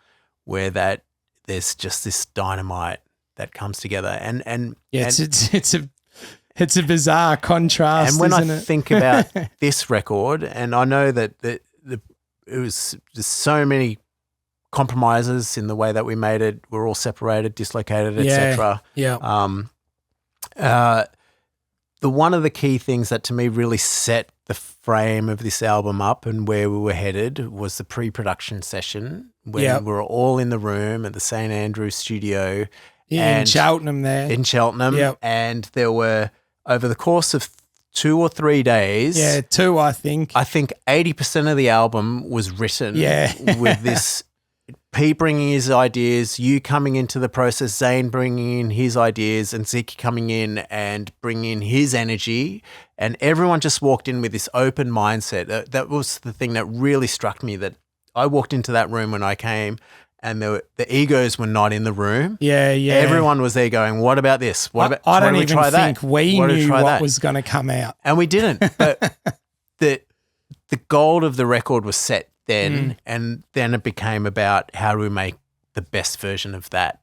where there's just this dynamite that comes together, and it's a bizarre contrast. And when isn't I it? think about this record, and I know that it was just so many compromises in the way that we made it. We're all separated, dislocated, etc. Yeah. The one of the key things that to me really set the frame of this album up and where we were headed was the pre-production session when we were all in the room at the St. Andrews studio. In Cheltenham there. In Cheltenham. Yep. And there were, over the course of 2 or 3 days. Yeah, 2, I think. I think 80% of the album was written with this Pete bringing his ideas, you coming into the process, Zane bringing in his ideas, and Zeke coming in and bringing in his energy. And everyone just walked in with this open mindset. That was the thing that really struck me, that I walked into that room when I came and the egos were not in the room. Yeah. Everyone was there going, what about this? I don't even think we knew what was going to come out. And we didn't. But the gold of the record was set then, and then it became about how do we make the best version of that.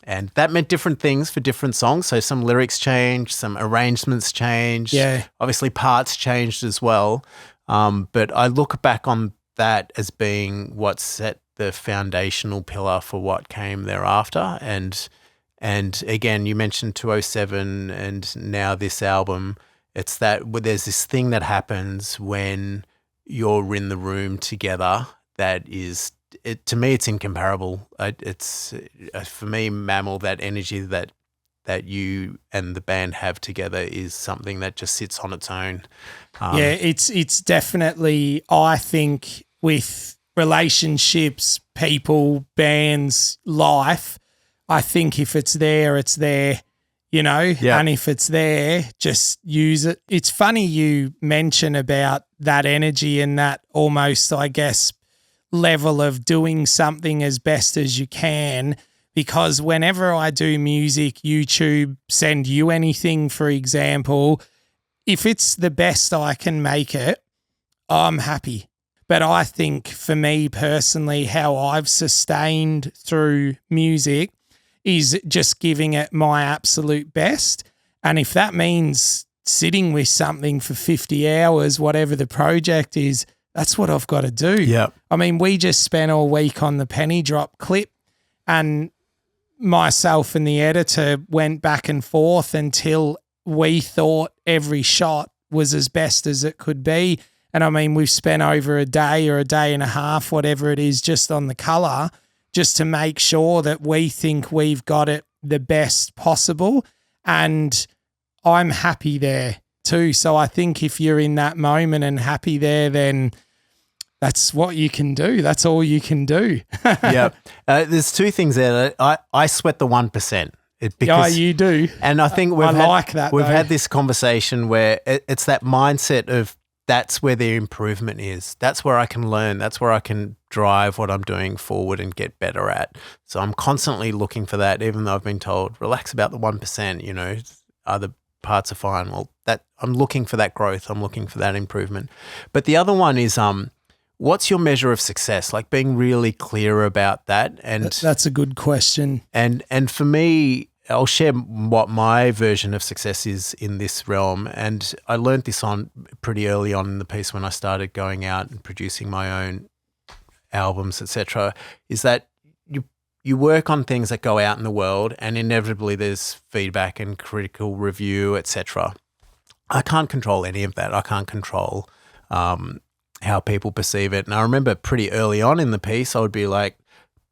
And that meant different things for different songs. So some lyrics changed, some arrangements changed. Yeah. Obviously parts changed as well. But I look back on that as being what set the foundational pillar for what came thereafter. And again, you mentioned 207 and now this album. It's that there's this thing that happens when you're in the room together that is, to me, it's incomparable. It's for me, Mammal, that energy that you and the band have together is something that just sits on its own. It's definitely, I think, with relationships, people, bands, life, I think if it's there, it's there. And if it's there, just use it. It's funny you mention about that energy and that almost, I guess, level of doing something as best as you can. Because whenever I do music, YouTube, send you anything, for example, if it's the best I can make it, I'm happy. But I think for me personally, how I've sustained through music is just giving it my absolute best. And if that means sitting with something for 50 hours, whatever the project is, that's what I've got to do. Yeah. I mean, we just spent all week on the penny drop clip, and myself and the editor went back and forth until we thought every shot was as best as it could be. And I mean, we've spent over a day or a day and a half, whatever it is, just on the colour, just to make sure that we think we've got it the best possible. And I'm happy there too. So I think if you're in that moment and happy there, then that's what you can do. That's all you can do. Yeah. There's two things there. I sweat the 1%. Yeah, you do. And I think we've had this conversation where it's that mindset of that's where the improvement is. That's where I can learn. That's where I can drive what I'm doing forward and get better at. So I'm constantly looking for that, even though I've been told, relax about the 1%, other parts are fine. Well, that I'm looking for that growth. I'm looking for that improvement. But the other one is what's your measure of success? Like being really clear about that. And that's a good question. And for me, I'll share what my version of success is in this realm. And I learned this on pretty early on in the piece when I started going out and producing my own albums, etc., is that you work on things that go out in the world, and inevitably there's feedback and critical review, etc. I can't control any of that. I can't control how people perceive it. And I remember pretty early on in the piece, I would be like,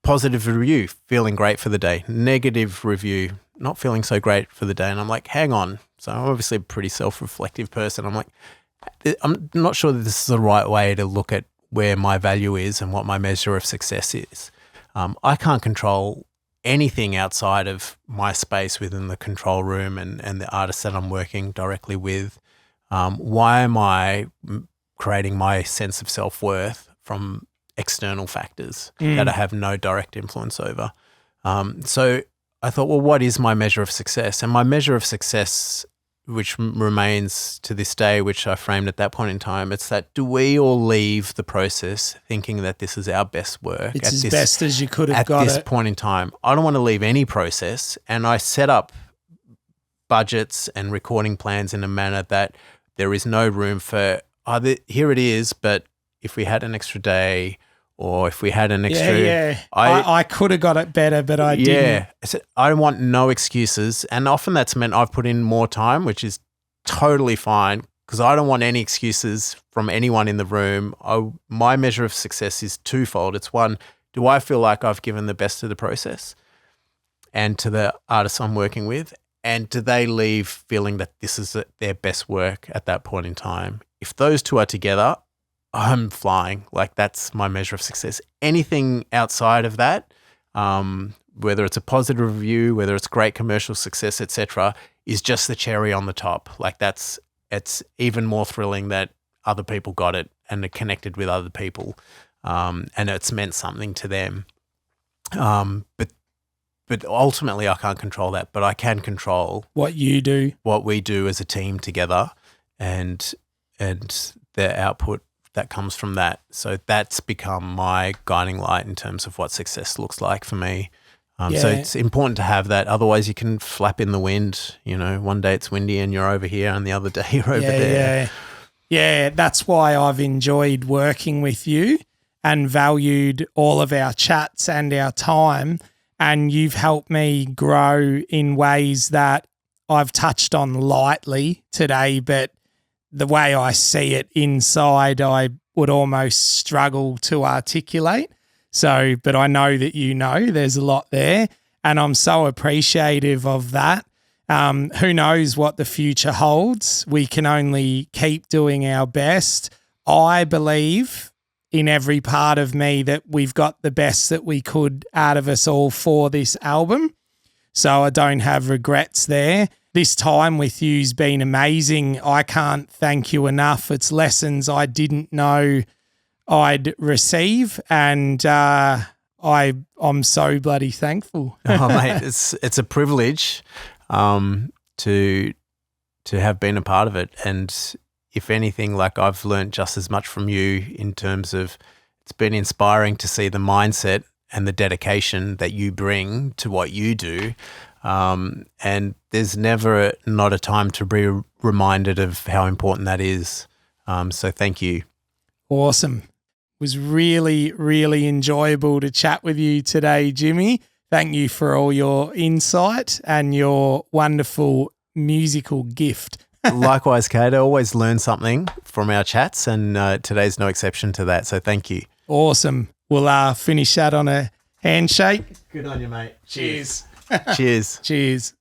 positive review, feeling great for the day. Negative review, not feeling so great for the day. And I'm like, hang on. So I'm obviously a pretty self-reflective person. I'm like, I'm not sure that this is the right way to look at where my value is and what my measure of success is. I can't control anything outside of my space within the control room and the artists that I'm working directly with. Why am I creating my sense of self-worth from external factors that I have no direct influence over? So I thought, well, what is my measure of success? And my measure of success, which remains to this day, which I framed at that point in time, it's that do we all leave the process thinking that this is our best work? It's as best as you could have got it. At this point in time. I don't want to leave any process. And I set up budgets and recording plans in a manner that there is no room for, here it is, but if we had an extra day or if we had an extra... Yeah. I could have got it better, but I didn't. Yeah. I want no excuses. And often that's meant I've put in more time, which is totally fine because I don't want any excuses from anyone in the room. My measure of success is twofold. It's one, do I feel like I've given the best to the process and to the artists I'm working with? And do they leave feeling that this is their best work at that point in time? If those two are together, I'm flying. Like that's my measure of success. Anything outside of that, whether it's a positive review, whether it's great commercial success, etc., is just the cherry on the top. Like it's even more thrilling that other people got it and are connected with other people, and it's meant something to them. But ultimately, I can't control that. But I can control what you do, what we do as a team together, and the output that comes from that. So that's become my guiding light in terms of what success looks like for me. So it's important to have that. Otherwise you can flap in the wind, one day it's windy and you're over here and the other day you're over there. Yeah, that's why I've enjoyed working with you and valued all of our chats and our time. And you've helped me grow in ways that I've touched on lightly today, but the way I see it inside, I would almost struggle to articulate. So, but I know that there's a lot there, and I'm so appreciative of that. Who knows what the future holds? We can only keep doing our best. I believe in every part of me that we've got the best that we could out of us all for this album. So I don't have regrets there. This time with you's been amazing. I can't thank you enough. It's lessons I didn't know I'd receive, and I'm so bloody thankful. Oh, mate, it's a privilege to have been a part of it. And if anything, like, I've learned just as much from you in terms of it's been inspiring to see the mindset and the dedication that you bring to what you do. And there's never not a time to be reminded of how important that is. So thank you. Awesome. It was really, really enjoyable to chat with you today, Jimmy. Thank you for all your insight and your wonderful musical gift. Likewise, Kade. I always learn something from our chats, and today's no exception to that. So thank you. Awesome. We'll finish that on a handshake. Good on you, mate. Cheers. Cheers. Cheers.